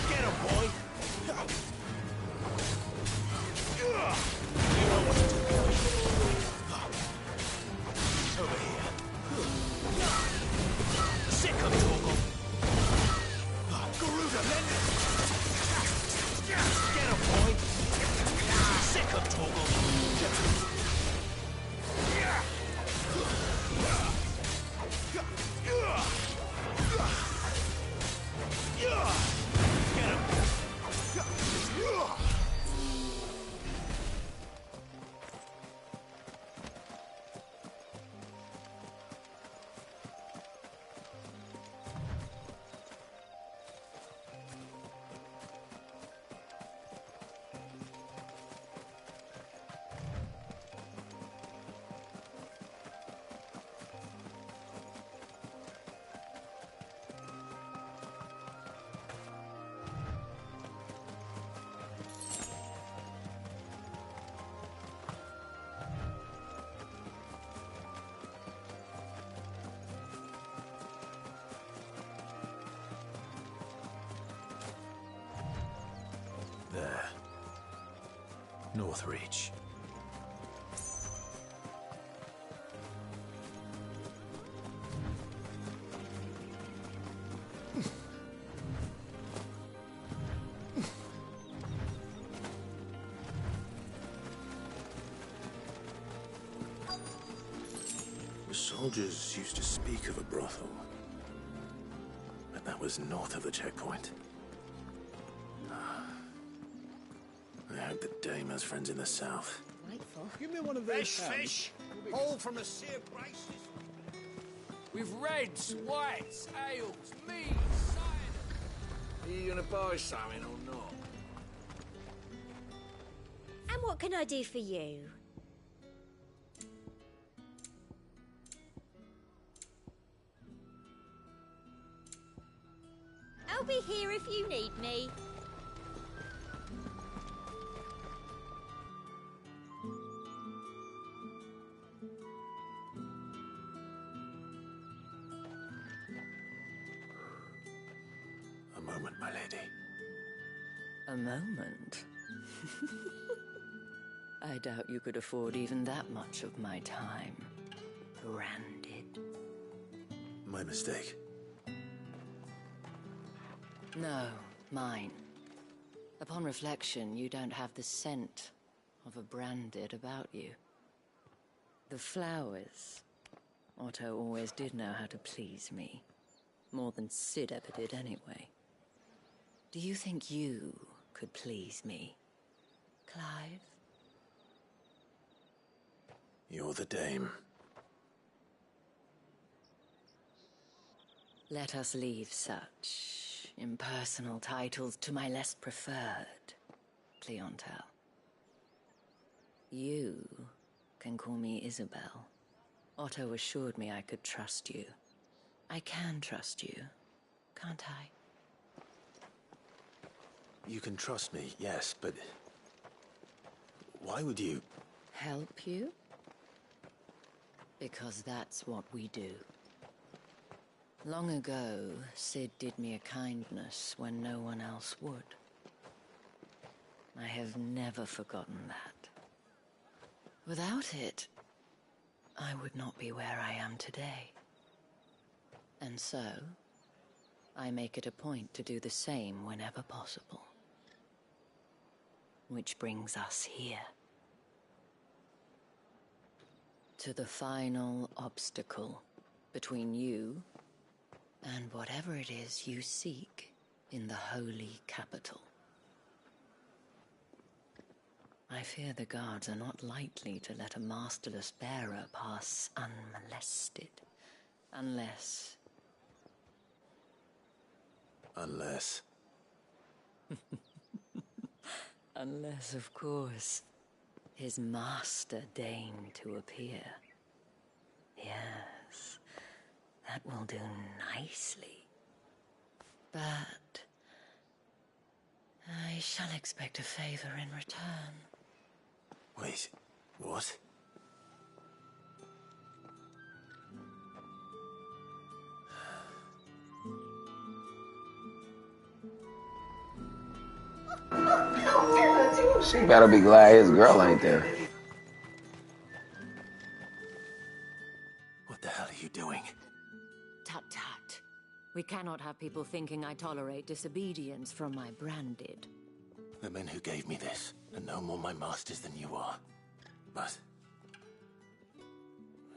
Get him, boy. You know what to do, Kelly. Over here. Sick of Toggle. Garuda, lend it. Get him, boy. Sick of Toggle. There. Northreach. The soldiers used to speak of a brothel, but that was north of the checkpoint. I hope the dame has friends in the south. Give me one of those fish. All from the sear braces. With reds, whites, ales, meads, cider. Are you gonna buy something or not? And what can I do for you? I'll be here if you need me. A moment, my lady. A moment? I doubt you could afford even that much of my time. Branded. My mistake. No, mine. Upon reflection, you don't have the scent of a branded about you. The flowers. Otto always did know how to please me. More than Sid ever did anyway. Do you think you could please me, Clive? You're the dame. Let us leave such impersonal titles to my less preferred clientele. You can call me Isabel. Otto assured me I could trust you. I can trust you, can't I? You can trust me, yes, but why would you? Help you? Because that's what we do. Long ago, Sid did me a kindness when no one else would. I have never forgotten that. Without it, I would not be where I am today. And so, I make it a point to do the same whenever possible. Which brings us here. To the final obstacle between you and whatever it is you seek in the holy capital. I fear the guards are not likely to let a masterless bearer pass unmolested, unless... Unless... Unless, of course, his master deigned to appear. Yes, that will do nicely. But I shall expect a favor in return. Wait, what? She better be glad his girl ain't there. What the hell are you doing? Tut tut. We cannot have people thinking I tolerate disobedience from my branded. The men who gave me this are no more my masters than you are. But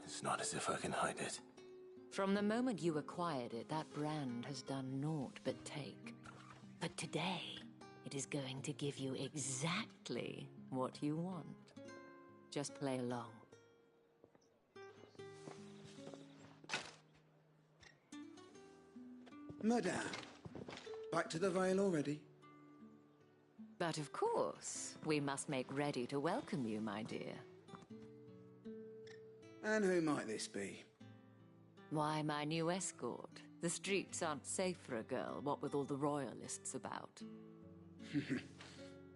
it's not as if I can hide it. From the moment you acquired it, that brand has done naught but take. But today, it is going to give you exactly what you want. Just play along. Madame, back to the Vale already? But of course, we must make ready to welcome you, my dear. And who might this be? Why, my new escort. The streets aren't safe for a girl, what with all the royalists about.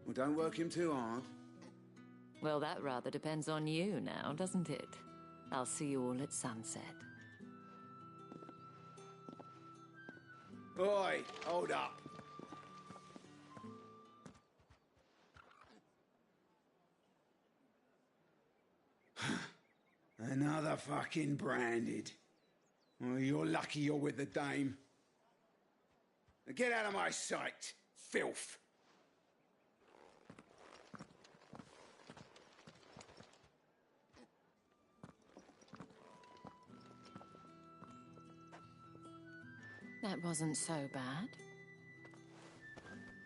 Well, don't work him too hard. Well, that rather depends on you now, doesn't it? I'll see you all at sunset. Oi, hold up. Another fucking branded. Oh, you're lucky you're with the dame. Now get out of my sight, filth. That wasn't so bad.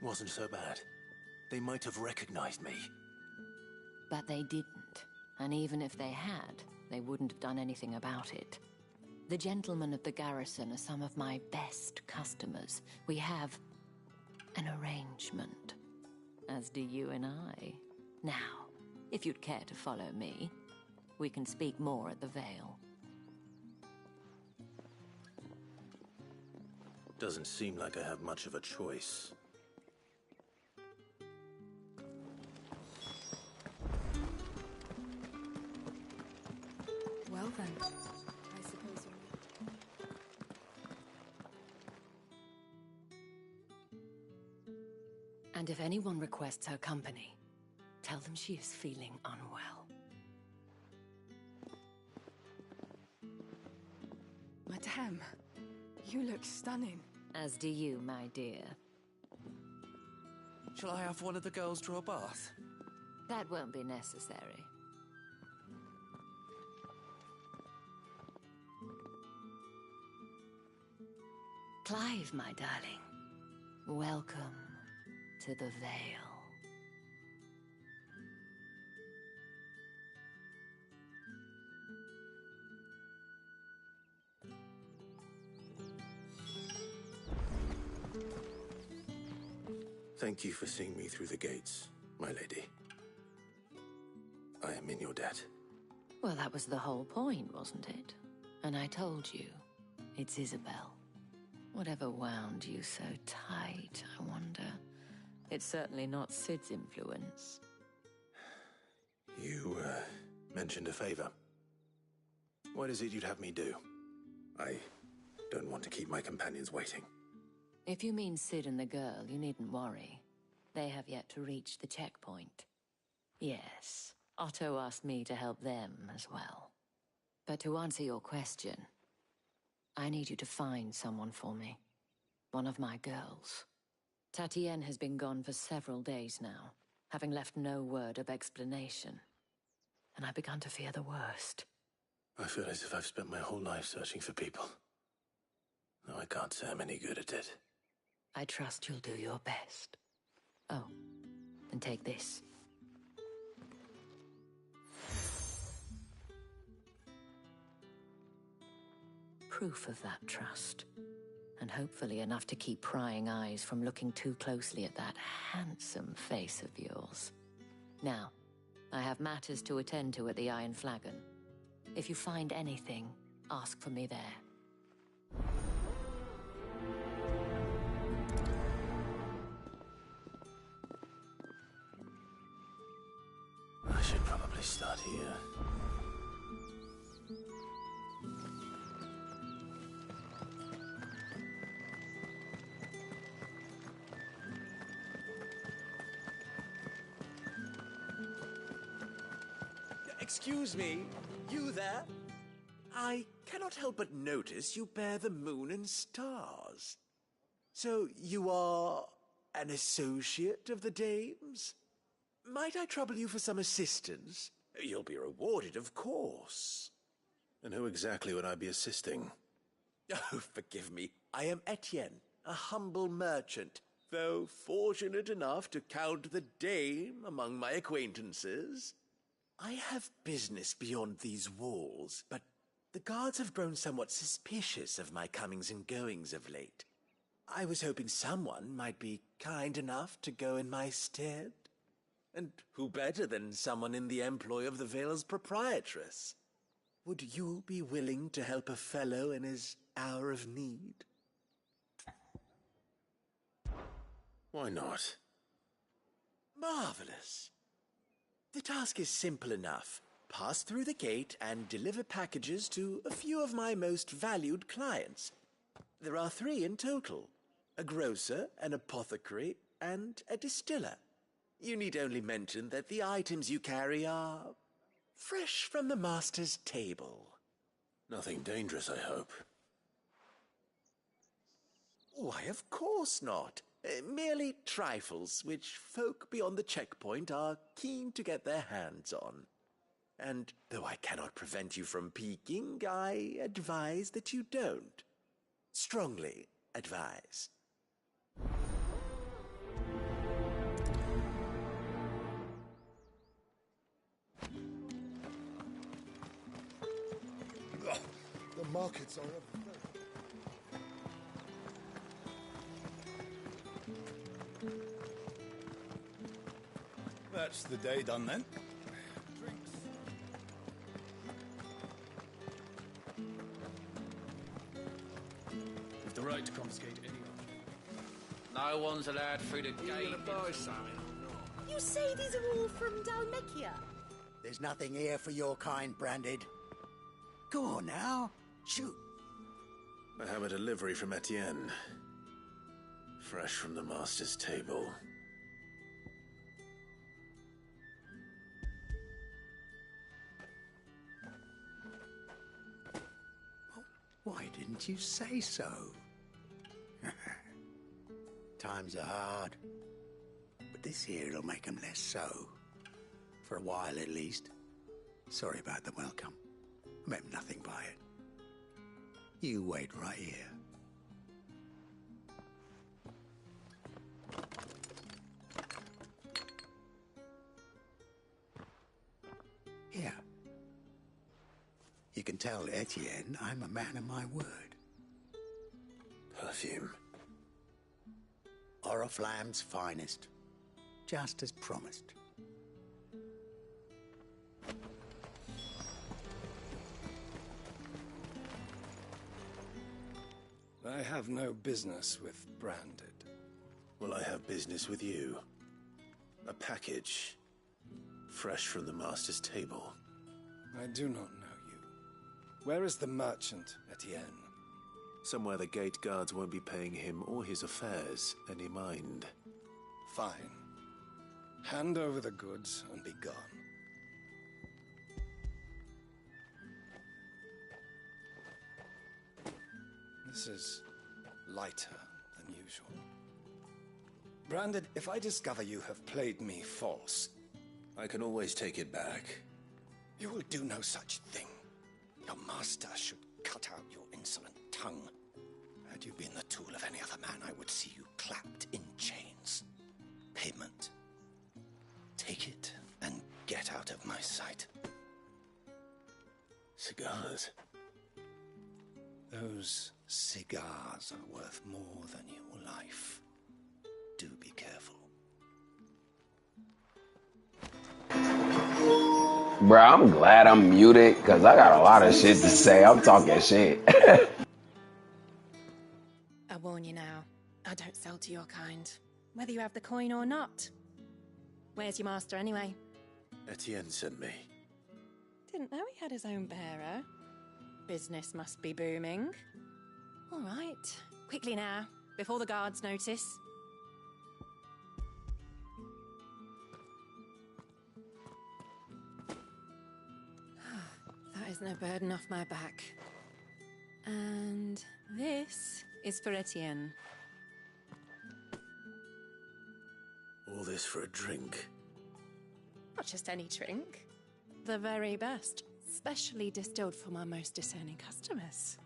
Wasn't so bad. They might have recognized me. But they didn't. And even if they had, they wouldn't have done anything about it. The gentlemen of the garrison are some of my best customers. We have an arrangement, as do you and I. Now, if you'd care to follow me, we can speak more at the Vale. Doesn't seem like I have much of a choice. Well then, I suppose you're... And if anyone requests her company, tell them she is feeling unwell. Madame, you look stunning. As do you, my dear. Shall I have one of the girls draw a bath? That won't be necessary. Clive, my darling. Welcome to the Vale. Thank you for seeing me through the gates, my lady. I am in your debt. Well, that was the whole point, wasn't it? And I told you, it's Isabel. Whatever wound you so tight, I wonder. It's certainly not Sid's influence. You, mentioned a favor. What is it you'd have me do? I don't want to keep my companions waiting. If you mean Sid and the girl, you needn't worry. They have yet to reach the checkpoint. Yes, Otto asked me to help them as well. But to answer your question, I need you to find someone for me. One of my girls. Tatienne has been gone for several days now, having left no word of explanation. And I've begun to fear the worst. I feel as if I've spent my whole life searching for people. Though I can't say I'm any good at it. I trust you'll do your best. Oh, and take this. Proof of that trust. And hopefully enough to keep prying eyes from looking too closely at that handsome face of yours. Now, I have matters to attend to at the Iron Flagon. If you find anything, ask for me there. I should probably start here. Excuse me, you there? I cannot help but notice you bear the moon and stars. So you are an associate of the dames? Might I trouble you for some assistance? You'll be rewarded, of course. And who exactly would I be assisting? Oh, forgive me. I am Etienne, a humble merchant, though fortunate enough to count the dame among my acquaintances. I have business beyond these walls, but the guards have grown somewhat suspicious of my comings and goings of late. I was hoping someone might be kind enough to go in my stead. And who better than someone in the employ of the Vale's proprietress? Would you be willing to help a fellow in his hour of need? Why not? Marvelous. The task is simple enough. Pass through the gate and deliver packages to a few of my most valued clients. There are 3 in total: a grocer, an apothecary, and a distiller. You need only mention that the items you carry are fresh from the master's table. Nothing dangerous, I hope. Why, of course not. Merely trifles which folk beyond the checkpoint are keen to get their hands on. And though I cannot prevent you from peeking, I advise that you don't. Strongly advise. The markets are everywhere. That's the day done then. Drinks. With the right to confiscate any No one's allowed through the gate. You gonna buy something? You say these are all from Dalmekia? There's nothing here for your kind, Branded. Go on now. Shoot. I have a delivery from Etienne. Fresh from the master's table. Why didn't you say so? Times are hard. But this here'll make 'em less so. For a while, at least. Sorry about the welcome. I meant nothing by it. You wait right here. Here. You can tell Etienne I'm a man of my word. Perfume. Oriflamme's finest. Just as promised. I have no business with Branded. Well, I have business with you. A package. Fresh from the master's table. I do not know you. Where is the merchant, Etienne? Somewhere the gate guards won't be paying him or his affairs any mind. Fine. Hand over the goods and be gone. This is lighter than usual. Branded, if I discover you have played me false... I can always take it back. You will do no such thing. Your master should cut out your insolent tongue. Had you been the tool of any other man, I would see you clapped in chains. Payment. Take it and get out of my sight. Cigars. Those cigars are worth more than your life. Do be careful. Bro, I'm glad I'm muted because I got a lot of shit to say. I'm talking shit. I warn you now, I don't sell to your kind, whether you have the coin or not. Where's your master anyway? Etienne sent me. Didn't know he had his own bearer. Business must be booming. All right, quickly now, before the guards notice. no burden off my back. And this is for Etienne. All this for a drink? Not just any drink. The very best, specially distilled for my most discerning customers.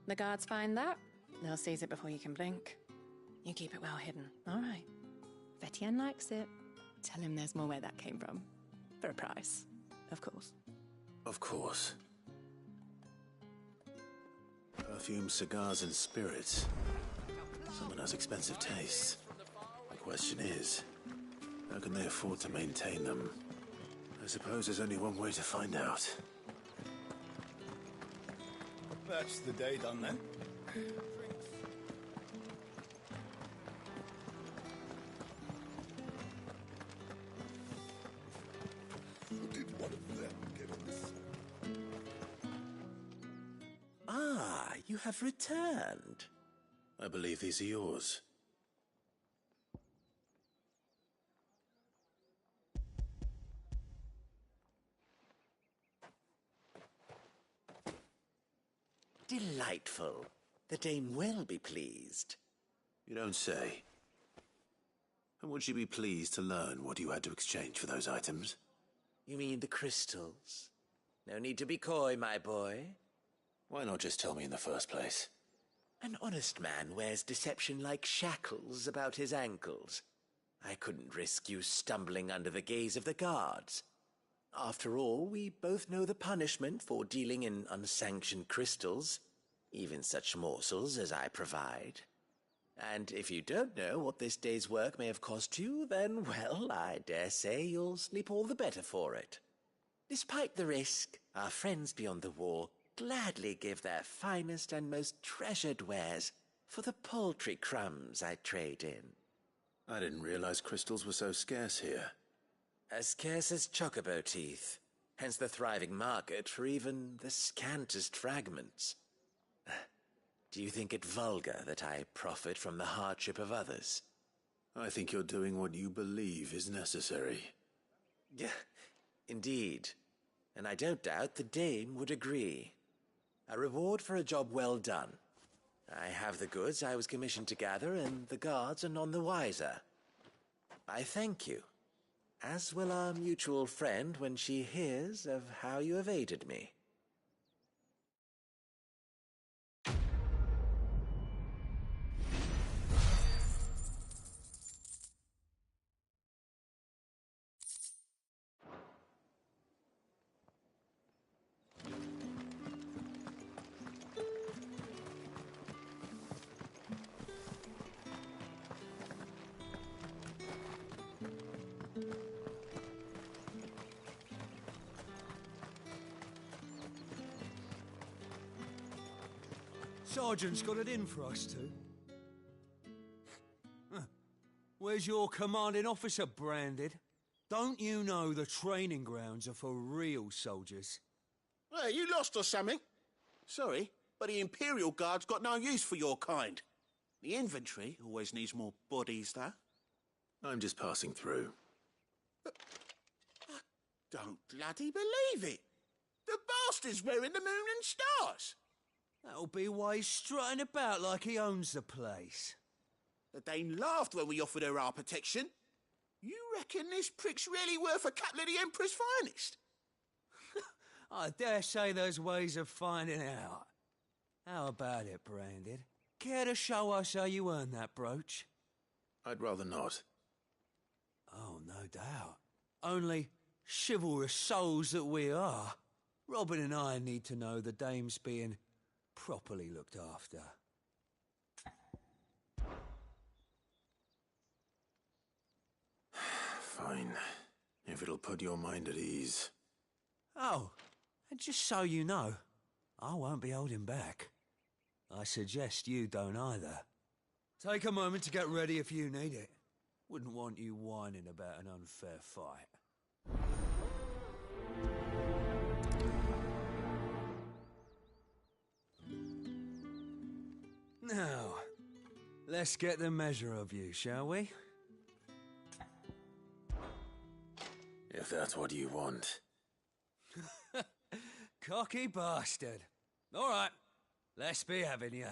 The guards find that, they'll seize it before you can blink. You keep it well hidden, all right? If Etienne likes it, tell him there's more where that came from. For a price, of course. Of course. Perfume, cigars, and spirits. Someone has expensive tastes. The question is, how can they afford to maintain them? I suppose there's only one way to find out. That's the day done then. Did one of them give us? Ah, you have returned. I believe these are yours. Delightful. The dame will be pleased. You don't say. And would she be pleased to learn what you had to exchange for those items? You mean the crystals? No need to be coy, my boy. Why not just tell me in the first place? An honest man wears deception like shackles about his ankles. I couldn't risk you stumbling under the gaze of the guards. After all, we both know the punishment for dealing in unsanctioned crystals, even such morsels as I provide. And if you don't know what this day's work may have cost you, then, well, I dare say you'll sleep all the better for it. Despite the risk, our friends beyond the wall gladly give their finest and most treasured wares for the paltry crumbs I trade in. I didn't realize crystals were so scarce here. As scarce as chocobo teeth, hence the thriving market for even the scantest fragments. Do you think it vulgar that I profit from the hardship of others? I think you're doing what you believe is necessary. Yeah, indeed. And I don't doubt the dame would agree. A reward for a job well done. I have the goods I was commissioned to gather, and the guards are none the wiser. I thank you, as will our mutual friend when she hears of how you have aided me. Sergeant's got it in for us two. Where's your commanding officer, Branded? Don't you know the training grounds are for real soldiers? Hey, you lost or something? Sorry, but the Imperial Guard's got no use for your kind. The infantry always needs more bodies, though. I'm just passing through. I don't bloody believe it. The bastard's wearing the moon and stars. That'll be why he's strutting about like he owns the place. The Dane laughed when we offered her our protection. You reckon this prick's really worth a couple of the Emperor's finest? I dare say there's ways of finding out. How about it, Branded? Care to show us how you earned that brooch? I'd rather not. Oh, no doubt. Only chivalrous souls that we are, Robin and I need to know the dame's being properly looked after. Fine. If it'll put your mind at ease. Oh, and just so you know, I won't be holding back. I suggest you don't either. Take a moment to get ready if you need it. Wouldn't want you whining about an unfair fight. Now, let's get the measure of you, shall we? If that's what you want. Cocky bastard. All right, let's be having you.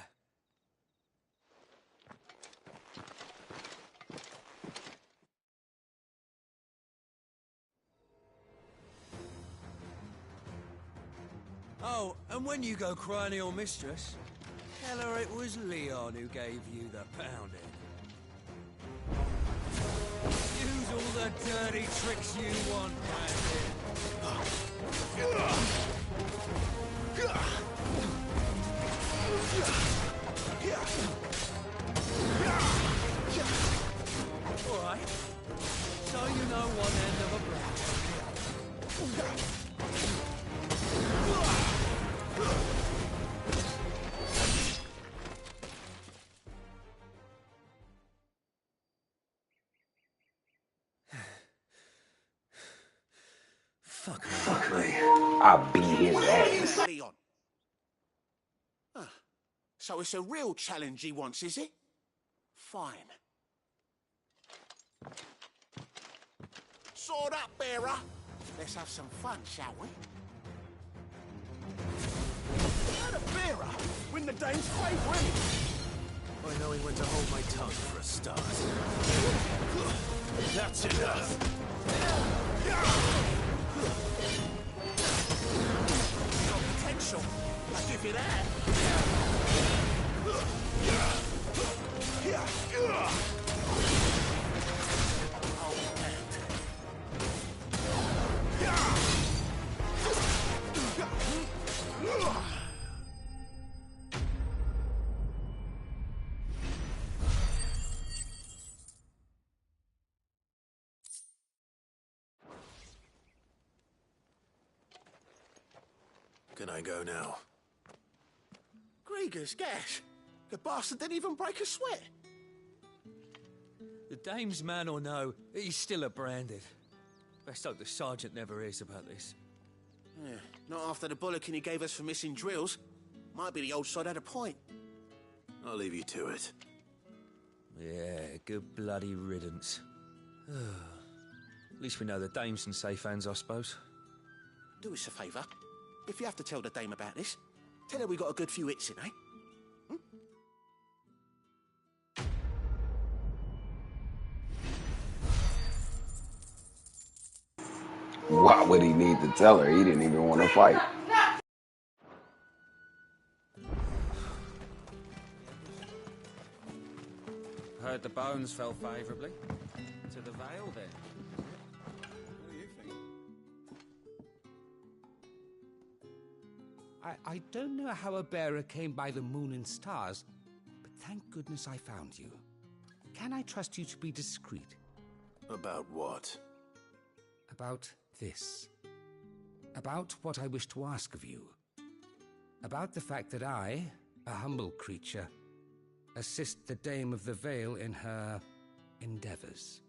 Oh, and when you go crying to your mistress, tell her it was Leon who gave you the pounding. Use all the dirty tricks you want, all right, so you know one end of a branch. Fuck me. I'll beat his ass. Leon. Ah, so it's a real challenge he wants, is it? Fine. Sword up, bearer. Let's have some fun, shall we? Not a bearer. Win the dame's favour. I know he went to hold my tongue for a start. That's enough. Got potential. I'll give you that. Can I go now? Grieger's gas. The bastard didn't even break a sweat. The dame's man or no, he's still a branded. Best hope the sergeant never hears about this. Yeah, not after the bollocking he gave us for missing drills. Might be the old sod had a point. I'll leave you to it. Yeah, good bloody riddance. At least we know the dame's in safe hands, I suppose. Do us a favour. If you have to tell the dame about this, tell her we got a good few hits in, eh? Why would he need to tell her? He didn't even want to fight. Heard the bones fell favourably to the Vale then. What do you think? I don't know how a bearer came by the moon and stars, but thank goodness I found you. Can I trust you to be discreet? About what? About this. About what I wish to ask of you. About the fact that I, a humble creature, assist the Dame of the Vale in her endeavours.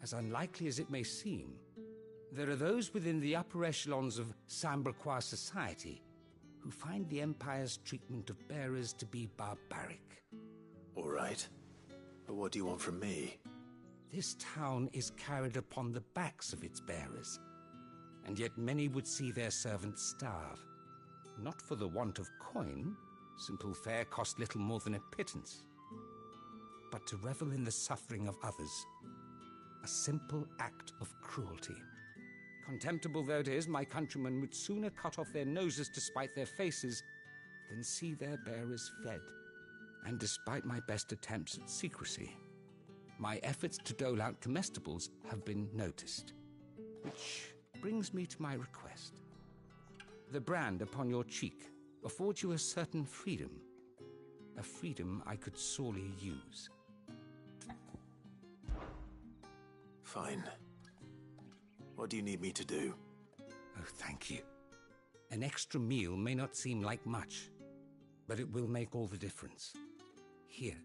As unlikely as it may seem, there are those within the upper echelons of Samberquois society who find the Empire's treatment of bearers to be barbaric. All right. But what do you want from me? This town is carried upon the backs of its bearers, and yet many would see their servants starve. Not for the want of coin, simple fare cost little more than a pittance, but to revel in the suffering of others, a simple act of cruelty. Contemptible though it is, my countrymen would sooner cut off their noses to spite their faces than see their bearers fed. And despite my best attempts at secrecy, my efforts to dole out comestibles have been noticed. Which brings me to my request. The brand upon your cheek affords you a certain freedom. A freedom I could sorely use. Fine. What do you need me to do? Oh, thank you. An extra meal may not seem like much, but it will make all the difference. Here,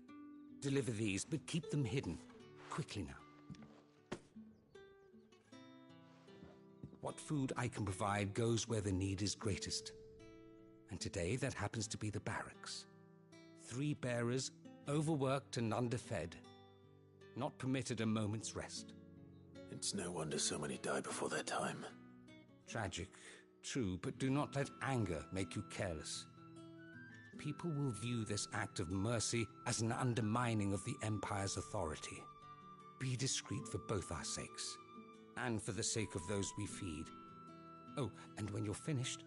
deliver these, but keep them hidden. Quickly now. What food I can provide goes where the need is greatest. And today that happens to be the barracks. 3 bearers, overworked and underfed, not permitted a moment's rest. It's no wonder so many die before their time. Tragic, True, but do not let anger make you careless. People will view this act of mercy as an undermining of the Empire's authority. Be discreet for both our sakes, and for the sake of those we feed. Oh, and when you're finished,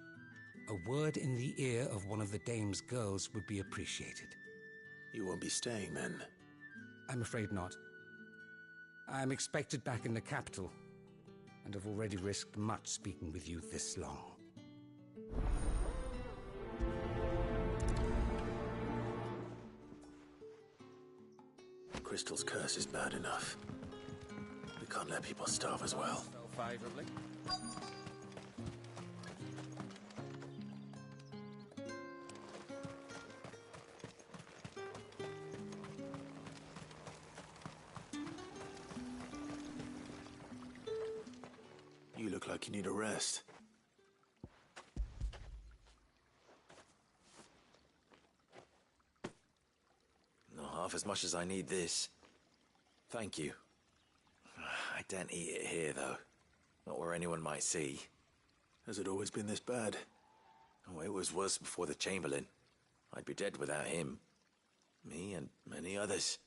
a word in the ear of one of the dame's girls would be appreciated. You won't be staying, then? I'm afraid not. I'm expected back in the capital, and have already risked much speaking with you this long. Crystal's curse is bad enough. We can't let people starve as well. Favorably. You look like you need a rest. Not half as much as I need this. Thank you. I daren't eat it here, though. Not where anyone might see. Has it always been this bad? Oh, it was worse before the Chamberlain. I'd be dead without him. Me and many others.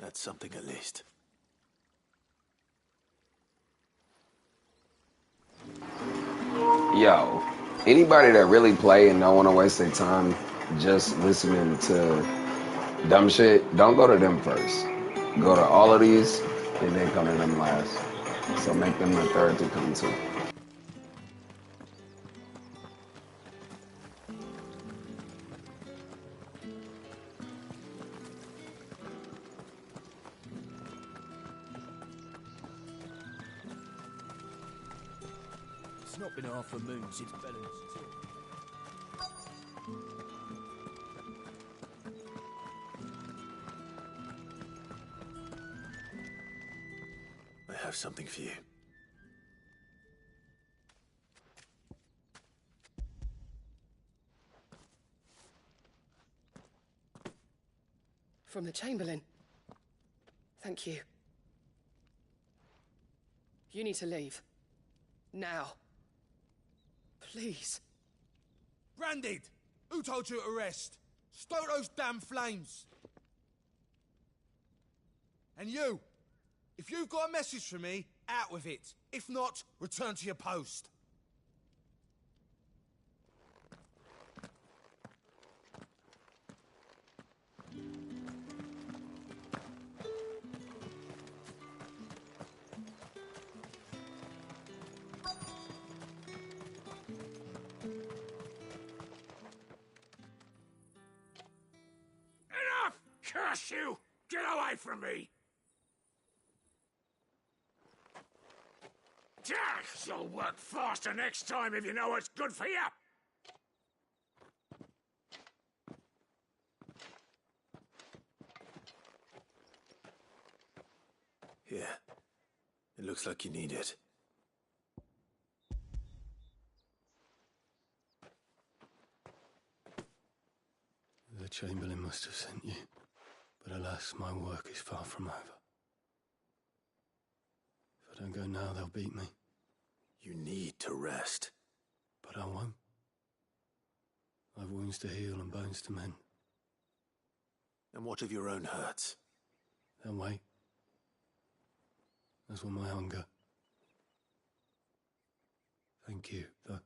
That's something at least. Yo, anybody that really play and don't want to waste their time just listening to dumb shit, don't go to them first. Go to all of these and then come to them last. So make them the third to come to. It's not been half a moon since Belen's took. I have something for you. From the Chamberlain. Thank you. You need to leave. Now. Please. Branded! Who told you to rest? Stoke those damn flames! And you! If you've got a message for me, out with it. If not, return to your post. Enough! Curse you! Get away from me! You'll work faster next time if you know what's good for you! Here. It looks like you need it. The Chamberlain must have sent you, but alas, my work is far from over. If I don't go now, they'll beat me. You need to rest. But I won't. I've wounds to heal and bones to mend. And what of your own hurts? They'll wait. As will my hunger. Thank you, though.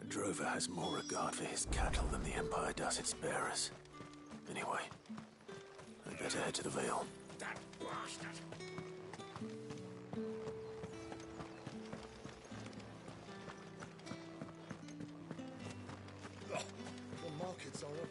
A drover has more regard for his cattle than the Empire does its bearers. Anyway, I'd better head to the Vale. That bastard! The markets are overfilled.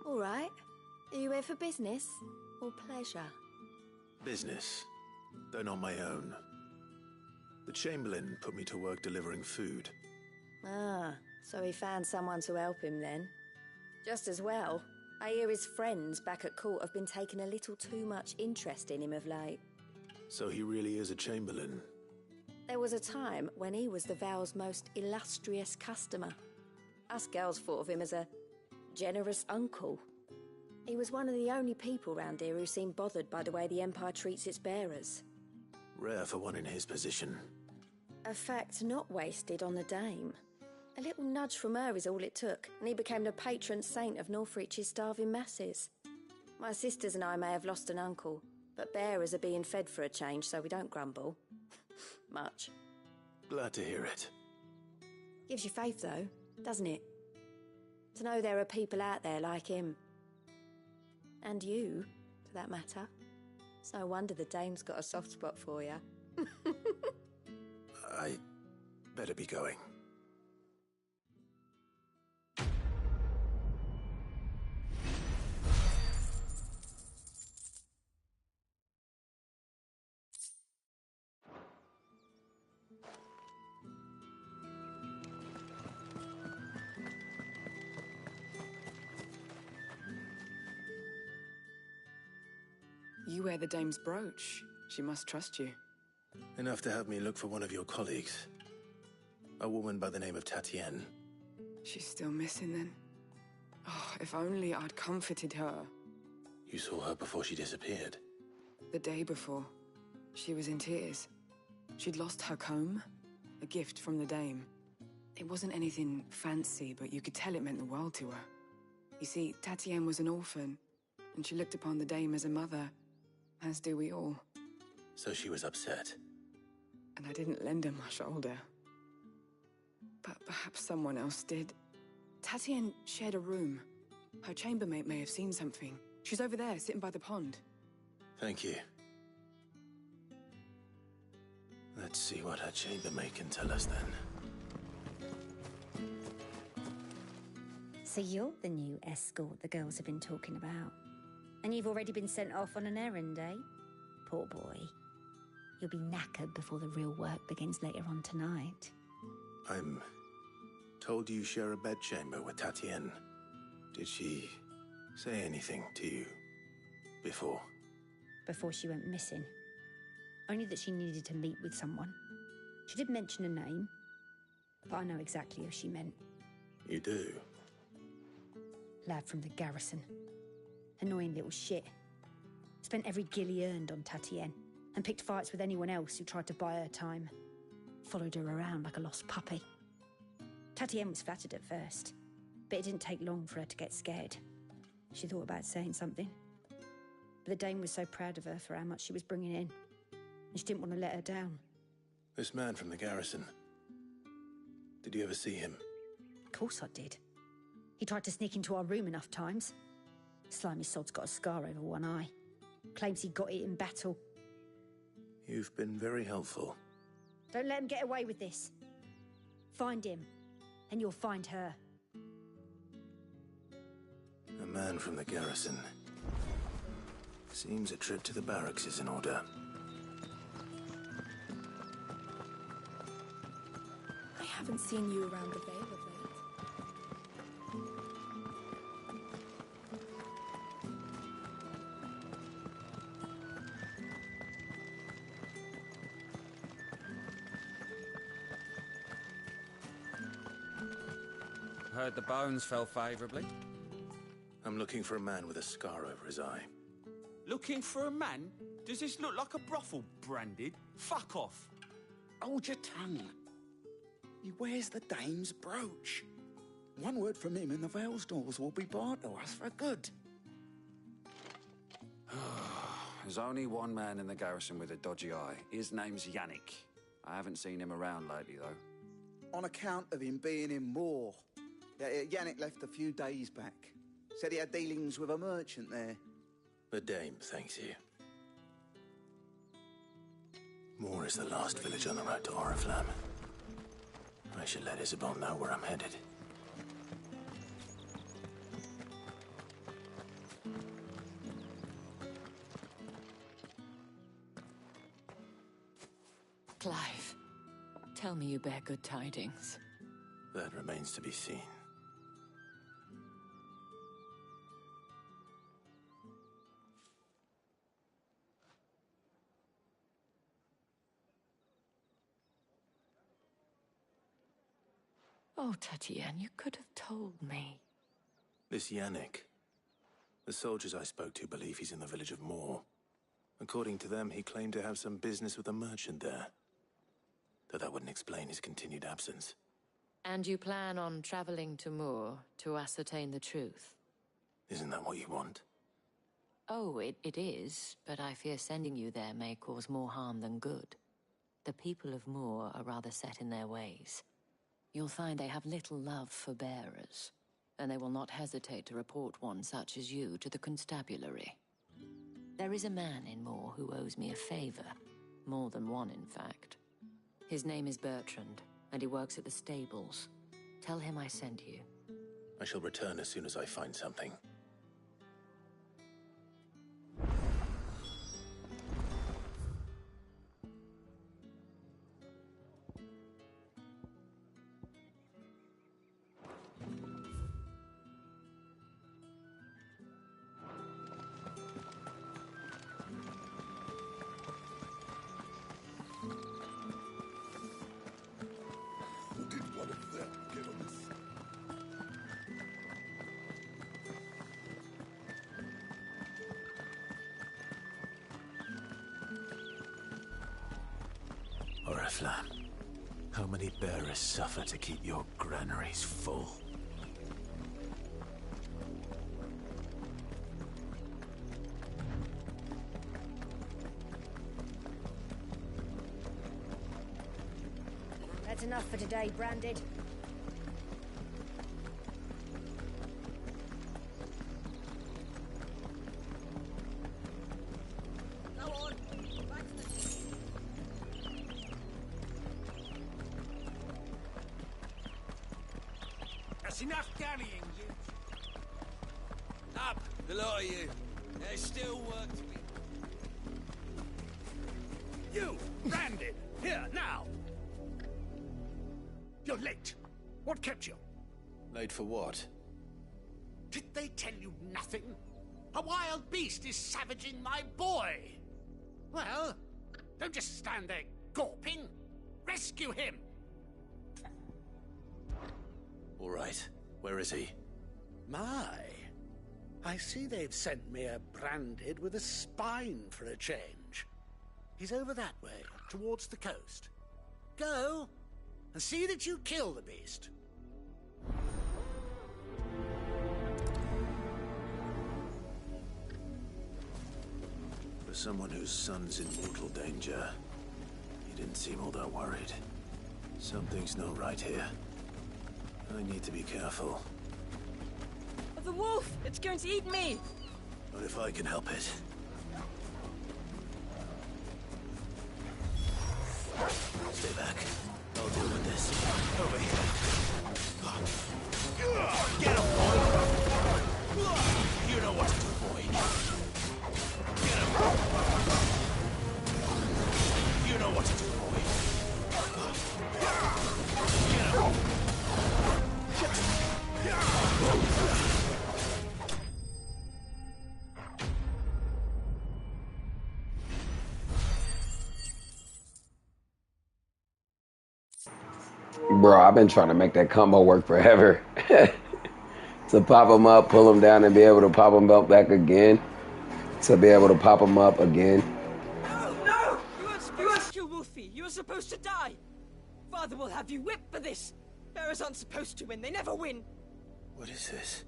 All right. Are you here for business or pleasure? Business, though not my own. The Chamberlain put me to work delivering food. Ah, so he found someone to help him then. Just as well. I hear his friends back at court have been taking a little too much interest in him of late. So he really is a Chamberlain. There was a time when he was the Vale's most illustrious customer. Us girls thought of him as a generous uncle. He was one of the only people round here who seemed bothered by the way the Empire treats its bearers. Rare for one in his position. A fact not wasted on the Dame. A little nudge from her is all it took, and he became the patron saint of Northreach's starving masses. My sisters and I may have lost an uncle, but bearers are being fed for a change, so we don't grumble. Much. Glad to hear it. Gives you faith, though, doesn't it? To know there are people out there like him. And you, for that matter. It's no wonder the Dame's got a soft spot for you. I better be going. You wear the Dame's brooch. She must trust you. Enough to have me look for one of your colleagues. A woman by the name of Tatienne. She's still missing then. Oh, if only I'd comforted her. You saw her before she disappeared? The day before. She was in tears. She'd lost her comb, a gift from the Dame. It wasn't anything fancy, but you could tell it meant the world to her. You see, Tatienne was an orphan, and she looked upon the Dame as a mother, as do we all. So she was upset. And I didn't lend her my shoulder. But perhaps someone else did. Tatienne shared a room. Her chambermaid may have seen something. She's over there, sitting by the pond. Thank you. Let's see what her chambermaid can tell us then. So you're the new escort the girls have been talking about. And you've already been sent off on an errand, eh? Poor boy. You'll be knackered before the real work begins later on tonight. I'm told you share a bedchamber with Tatienne. Did she say anything to you before? Before she went missing. Only that she needed to meet with someone. She did mention a name, but I know exactly who she meant. You do? Lad from the garrison. Annoying little shit. Spent every guil he earned on Tatienne, and picked fights with anyone else who tried to buy her time. Followed her around like a lost puppy. Tatienne was flattered at first, but it didn't take long for her to get scared. She thought about saying something. But the Dame was so proud of her for how much she was bringing in, and she didn't want to let her down. This man from the garrison. Did you ever see him? Of course I did. He tried to sneak into our room enough times. Slimy sod's got a scar over one eye. Claims he got it in battle. You've been very helpful. Don't let him get away with this. Find him, and you'll find her. A man from the garrison. Seems a trip to the barracks is in order. I haven't seen you around the Vale of late. Heard the bones fell favourably. I'm looking for a man with a scar over his eye. Looking for a man? Does this look like a brothel, Branded? Fuck off. Hold your tongue. He wears the Dame's brooch. One word from him and the Vale's doors will be barred to us for good. There's only one man in the garrison with a dodgy eye. His name's Yannick. I haven't seen him around lately, though. On account of him being in Moor. Yannick left a few days back. Said he had dealings with a merchant there. The Dame thanks you. Moor is the last village on the road to Oriflamme. I should let Isabel know where I'm headed. Clive, tell me you bear good tidings. That remains to be seen. Oh, Tatienne, you could have told me. This Yannick. The soldiers I spoke to believe he's in the village of Moor. According to them, he claimed to have some business with a merchant there. Though that wouldn't explain his continued absence. And you plan on traveling to Moor to ascertain the truth? Isn't that what you want? Oh, it is, but I fear sending you there may cause more harm than good. The people of Moor are rather set in their ways. You'll find they have little love for bearers, and they will not hesitate to report one such as you to the constabulary. There is a man in Moor who owes me a favor. More than one, in fact. His name is Bertrand, and he works at the stables. Tell him I sent you. I shall return as soon as I find something. Oriflamme, how many bearers suffer to keep your granaries full? That's enough for today, Branded. That's enough carrying, you. Up, the lot of you. There's still work to be. You, Branded, here, now! You're late. What kept you? Late for what? Did they tell you nothing? A wild beast is savaging my boy! Well, don't just stand there gawping. Rescue him! All right. Where is he? My, I see they've sent me a Branded with a spine for a change. He's over that way, towards the coast. Go, and see that you kill the beast. For someone whose son's in mortal danger, he didn't seem all that worried. Something's not right here. I need to be careful. The wolf! It's going to eat me! But if I can help it. Stay back. I'll deal with this. Over here. Get him, boy! You know what to do, boy. Get him! You know what to do, boy. Get him! Bro, I've been trying to make that combo work forever. To pop them up, pull them down, and be able to pop them up back again. To be able to pop them up again. No! You weren't supposed to kill Wolfie. You were supposed to die. Father will have you whipped for this. Bearers aren't supposed to win. They never win. What is this?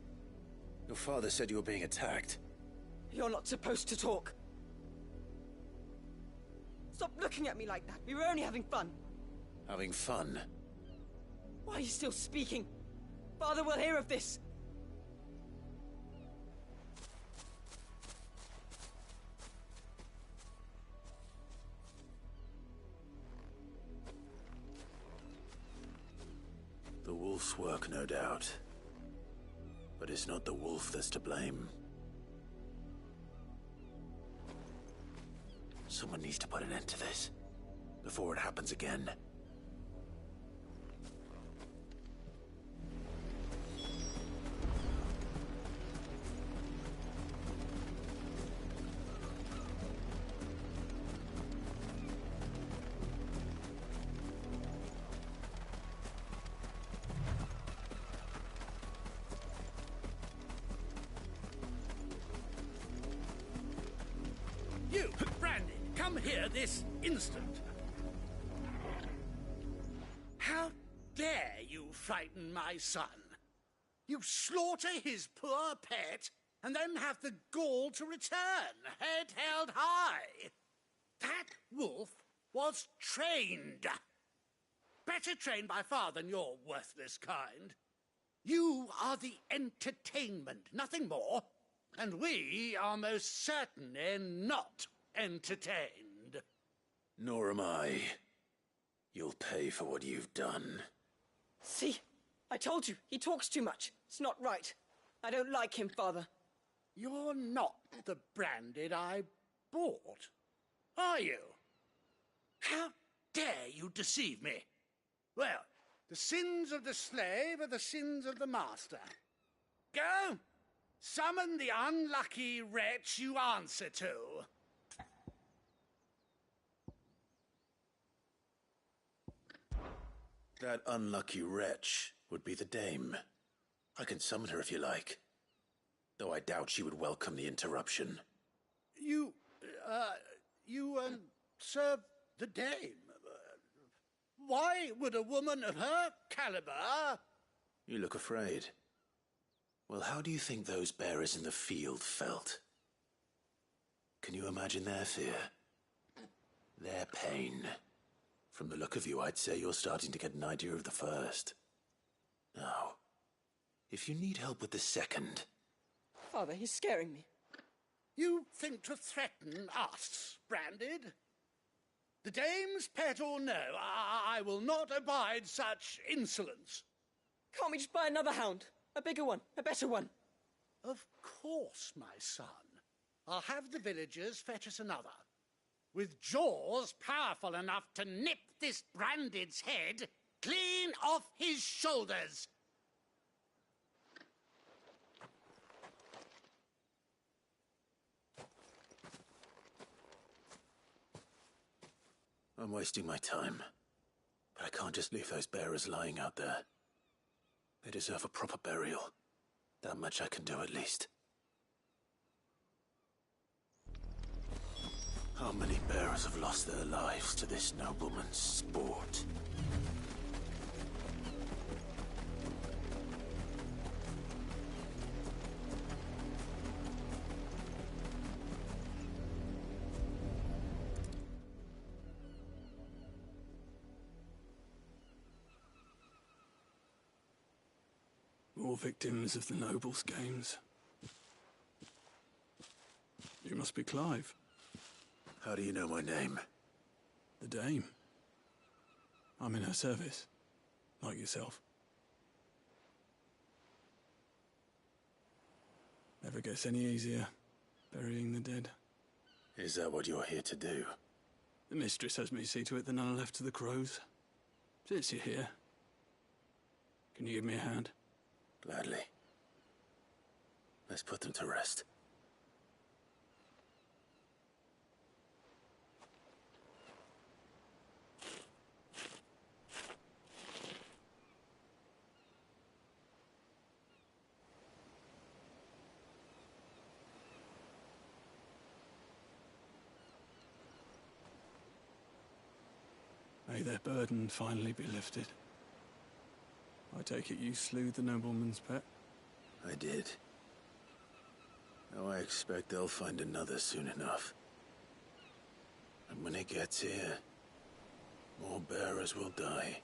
Your father said you were being attacked. You're not supposed to talk. Stop looking at me like that. We were only having fun. Having fun? Why are you still speaking? Father will hear of this. The wolf's work, no doubt. But it's not the wolf that's to blame. Someone needs to put an end to this, before it happens again. come here this instant. How dare you frighten my son? You slaughter his poor pet, and then have the gall to return, head held high. That wolf was trained. Better trained by far than your worthless kind. You are the entertainment, nothing more. And we are most certainly not entertained. Nor am I. You'll pay for what you've done. See? I told you, he talks too much. It's not right. I don't like him, Father. You're not the Branded I bought, are you? How dare you deceive me? Well, the sins of the slave are the sins of the master. Go, summon the unlucky wretch you answer to. That unlucky wretch would be the dame. I can summon her if you like. Though I doubt she would welcome the interruption. You serve the dame. Why would a woman of her caliber... You look afraid. Well, how do you think those bearers in the field felt? Can you imagine their fear? Their pain? From the look of you, I'd say you're starting to get an idea of the first. Now, if you need help with the second... Father, he's scaring me. You think to threaten us, Branded? The dame's pet or no, I will not abide such insolence. Can't we just buy another hound? A bigger one, a better one. Of course, my son. I'll have the villagers fetch us another. With jaws powerful enough to nip this Branded's head clean off his shoulders. I'm wasting my time. But I can't just leave those bearers lying out there. They deserve a proper burial. That much I can do at least. How many bearers have lost their lives to this nobleman's sport? More victims of the nobles' games. You must be Clive. How do you know my name? The Dame. I'm in her service, like yourself. Never gets any easier, burying the dead. Is that what you're here to do? The mistress has me see to it that none are left to the crows. Since you're here, can you give me a hand? Gladly. Let's put them to rest. May their burden finally be lifted. I take it you slew the nobleman's pet? I did. Now I expect they'll find another soon enough. And when it gets here, more bearers will die.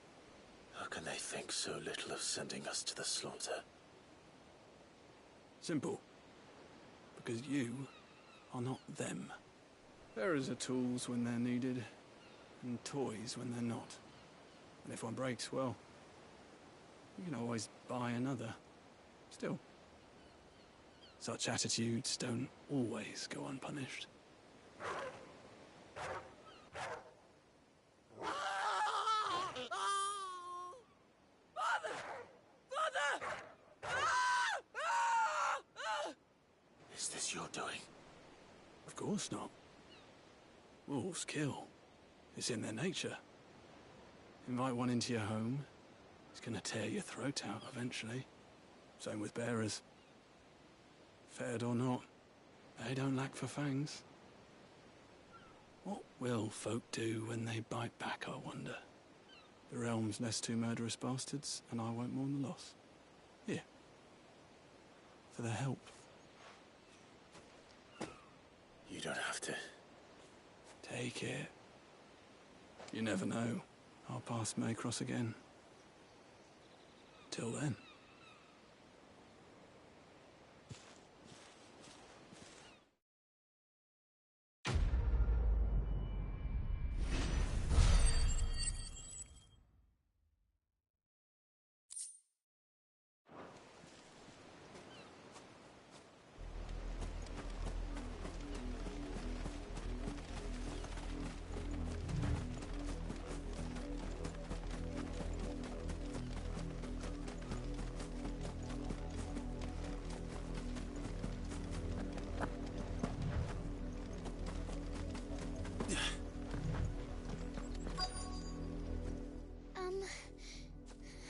How can they think so little of sending us to the slaughter? Simple. Because you are not them. Bearers are tools when they're needed, and toys when they're not. And if one breaks, well, you can always buy another. Still, such attitudes don't always go unpunished. Father! Father! Is this your doing? Of course not. Wolves kill. It's in their nature. Invite one into your home, it's gonna tear your throat out eventually. Same with bearers. Fed or not, they don't lack for fangs. What will folk do when they bite back, I wonder? The realm's less two murderous bastards, and I won't mourn the loss. Here. For their help. You don't have to. Take it. You never know. Our paths may cross again. Till then.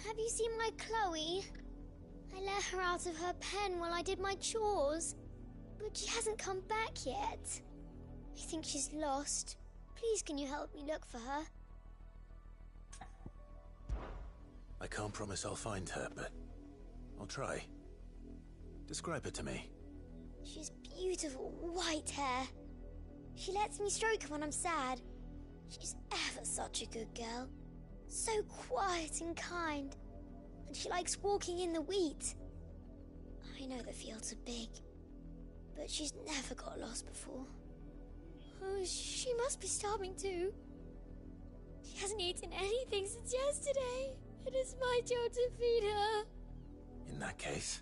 Have you seen my Chloe? I let her out of her pen while I did my chores, but she hasn't come back yet. I think she's lost. Please, can you help me look for her? I can't promise I'll find her, but I'll try. Describe her to me. She's beautiful white hair. She lets me stroke her when I'm sad. She's ever such a good girl. So quiet and kind. And she likes walking in the wheat. I know the fields are big, but she's never got lost before. Oh, she must be starving too. She hasn't eaten anything since yesterday. It is my job to feed her. In that case,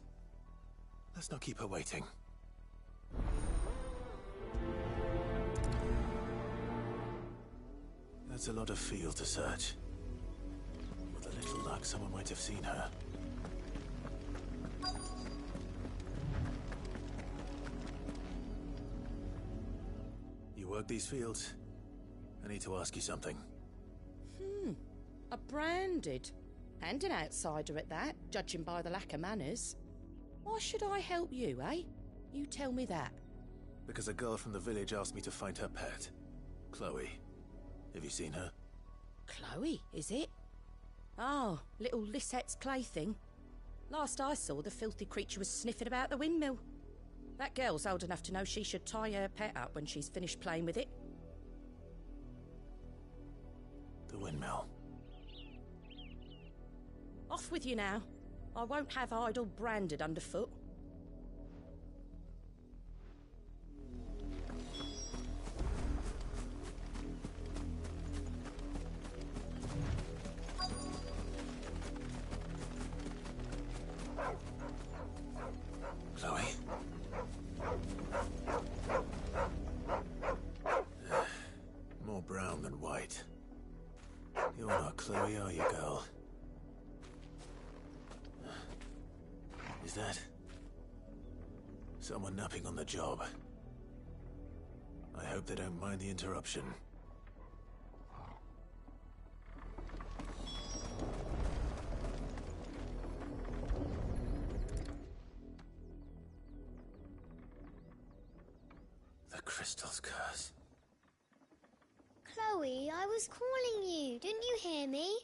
let's not keep her waiting. That's a lot of field to search. With a little luck, someone might have seen her. You work these fields? I need to ask you something. A branded. And an outsider at that, judging by the lack of manners. Why should I help you, eh? You tell me that. Because a girl from the village asked me to find her pet. Chloe. Have you seen her? Chloe, is it? Oh, little Lisette's plaything. Last I saw, the filthy creature was sniffing about the windmill. That girl's old enough to know she should tie her pet up when she's finished playing with it. The windmill. Off with you now. I won't have idle branded underfoot. Chloe? More brown than white. You're not Chloe, are you, girl? Is that someone napping on the job? I hope they don't mind the interruption. The crystal's curse. Chloe, I was calling you. Didn't you hear me?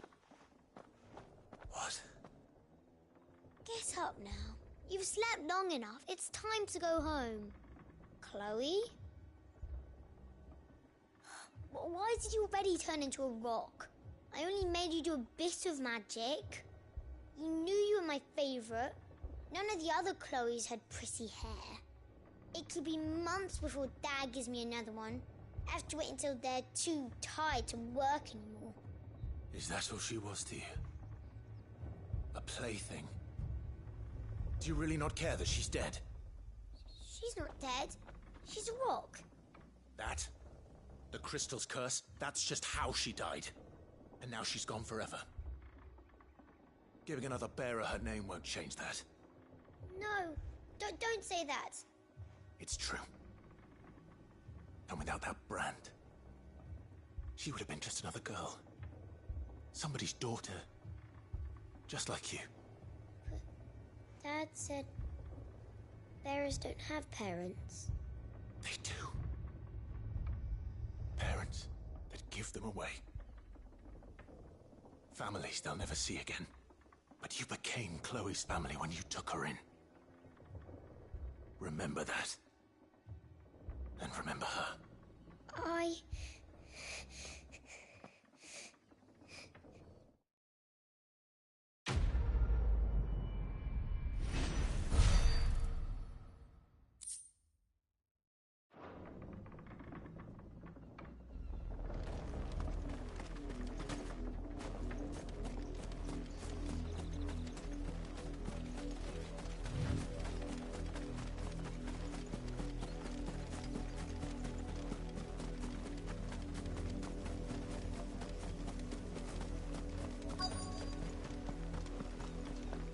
What? Get up now. You've slept long enough. It's time to go home. Chloe? Why did you already turn into a rock? I only made you do a bit of magic. You knew you were my favourite. None of the other Chloes had pretty hair. It could be months before Dad gives me another one. I have to wait until they're too tired to work anymore. Is that all she was to you? A plaything? Do you really not care that she's dead? She's not dead. She's a rock. That? The crystal's curse? That's just how she died. And now she's gone forever. Giving another bearer her name won't change that. No, don't say that. It's true. And without that brand, she would have been just another girl. Somebody's daughter. Just like you. Dad said bearers don't have parents. They do. Parents give them away. Families they'll never see again. But you became Chloe's family when you took her in. Remember that. And remember her.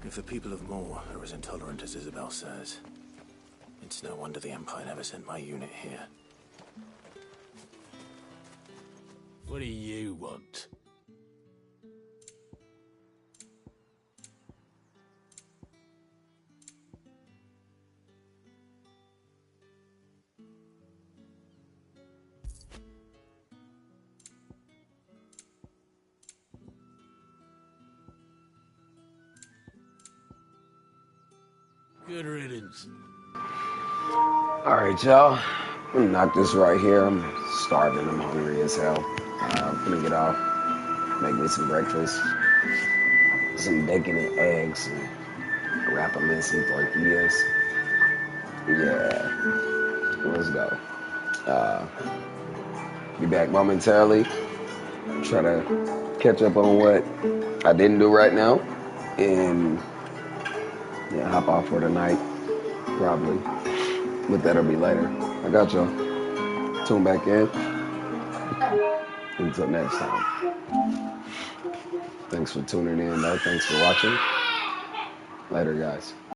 If the people of Moor are as intolerant as Isabel says, it's no wonder the Empire never sent my unit here. What do you want? Good riddance. Alright, y'all. I'm gonna knock this right here. I'm starving. I'm hungry as hell. I'm gonna get off. Make me some breakfast. Some bacon and eggs. And wrap them in some tortillas. Yeah. Let's go. Be back momentarily. Try to catch up on what I didn't do right now. And yeah, hop off for the night. Probably. But that'll be later. I got y'all. Tune back in. Until next time. Thanks for tuning in, though. Thanks for watching. Later, guys.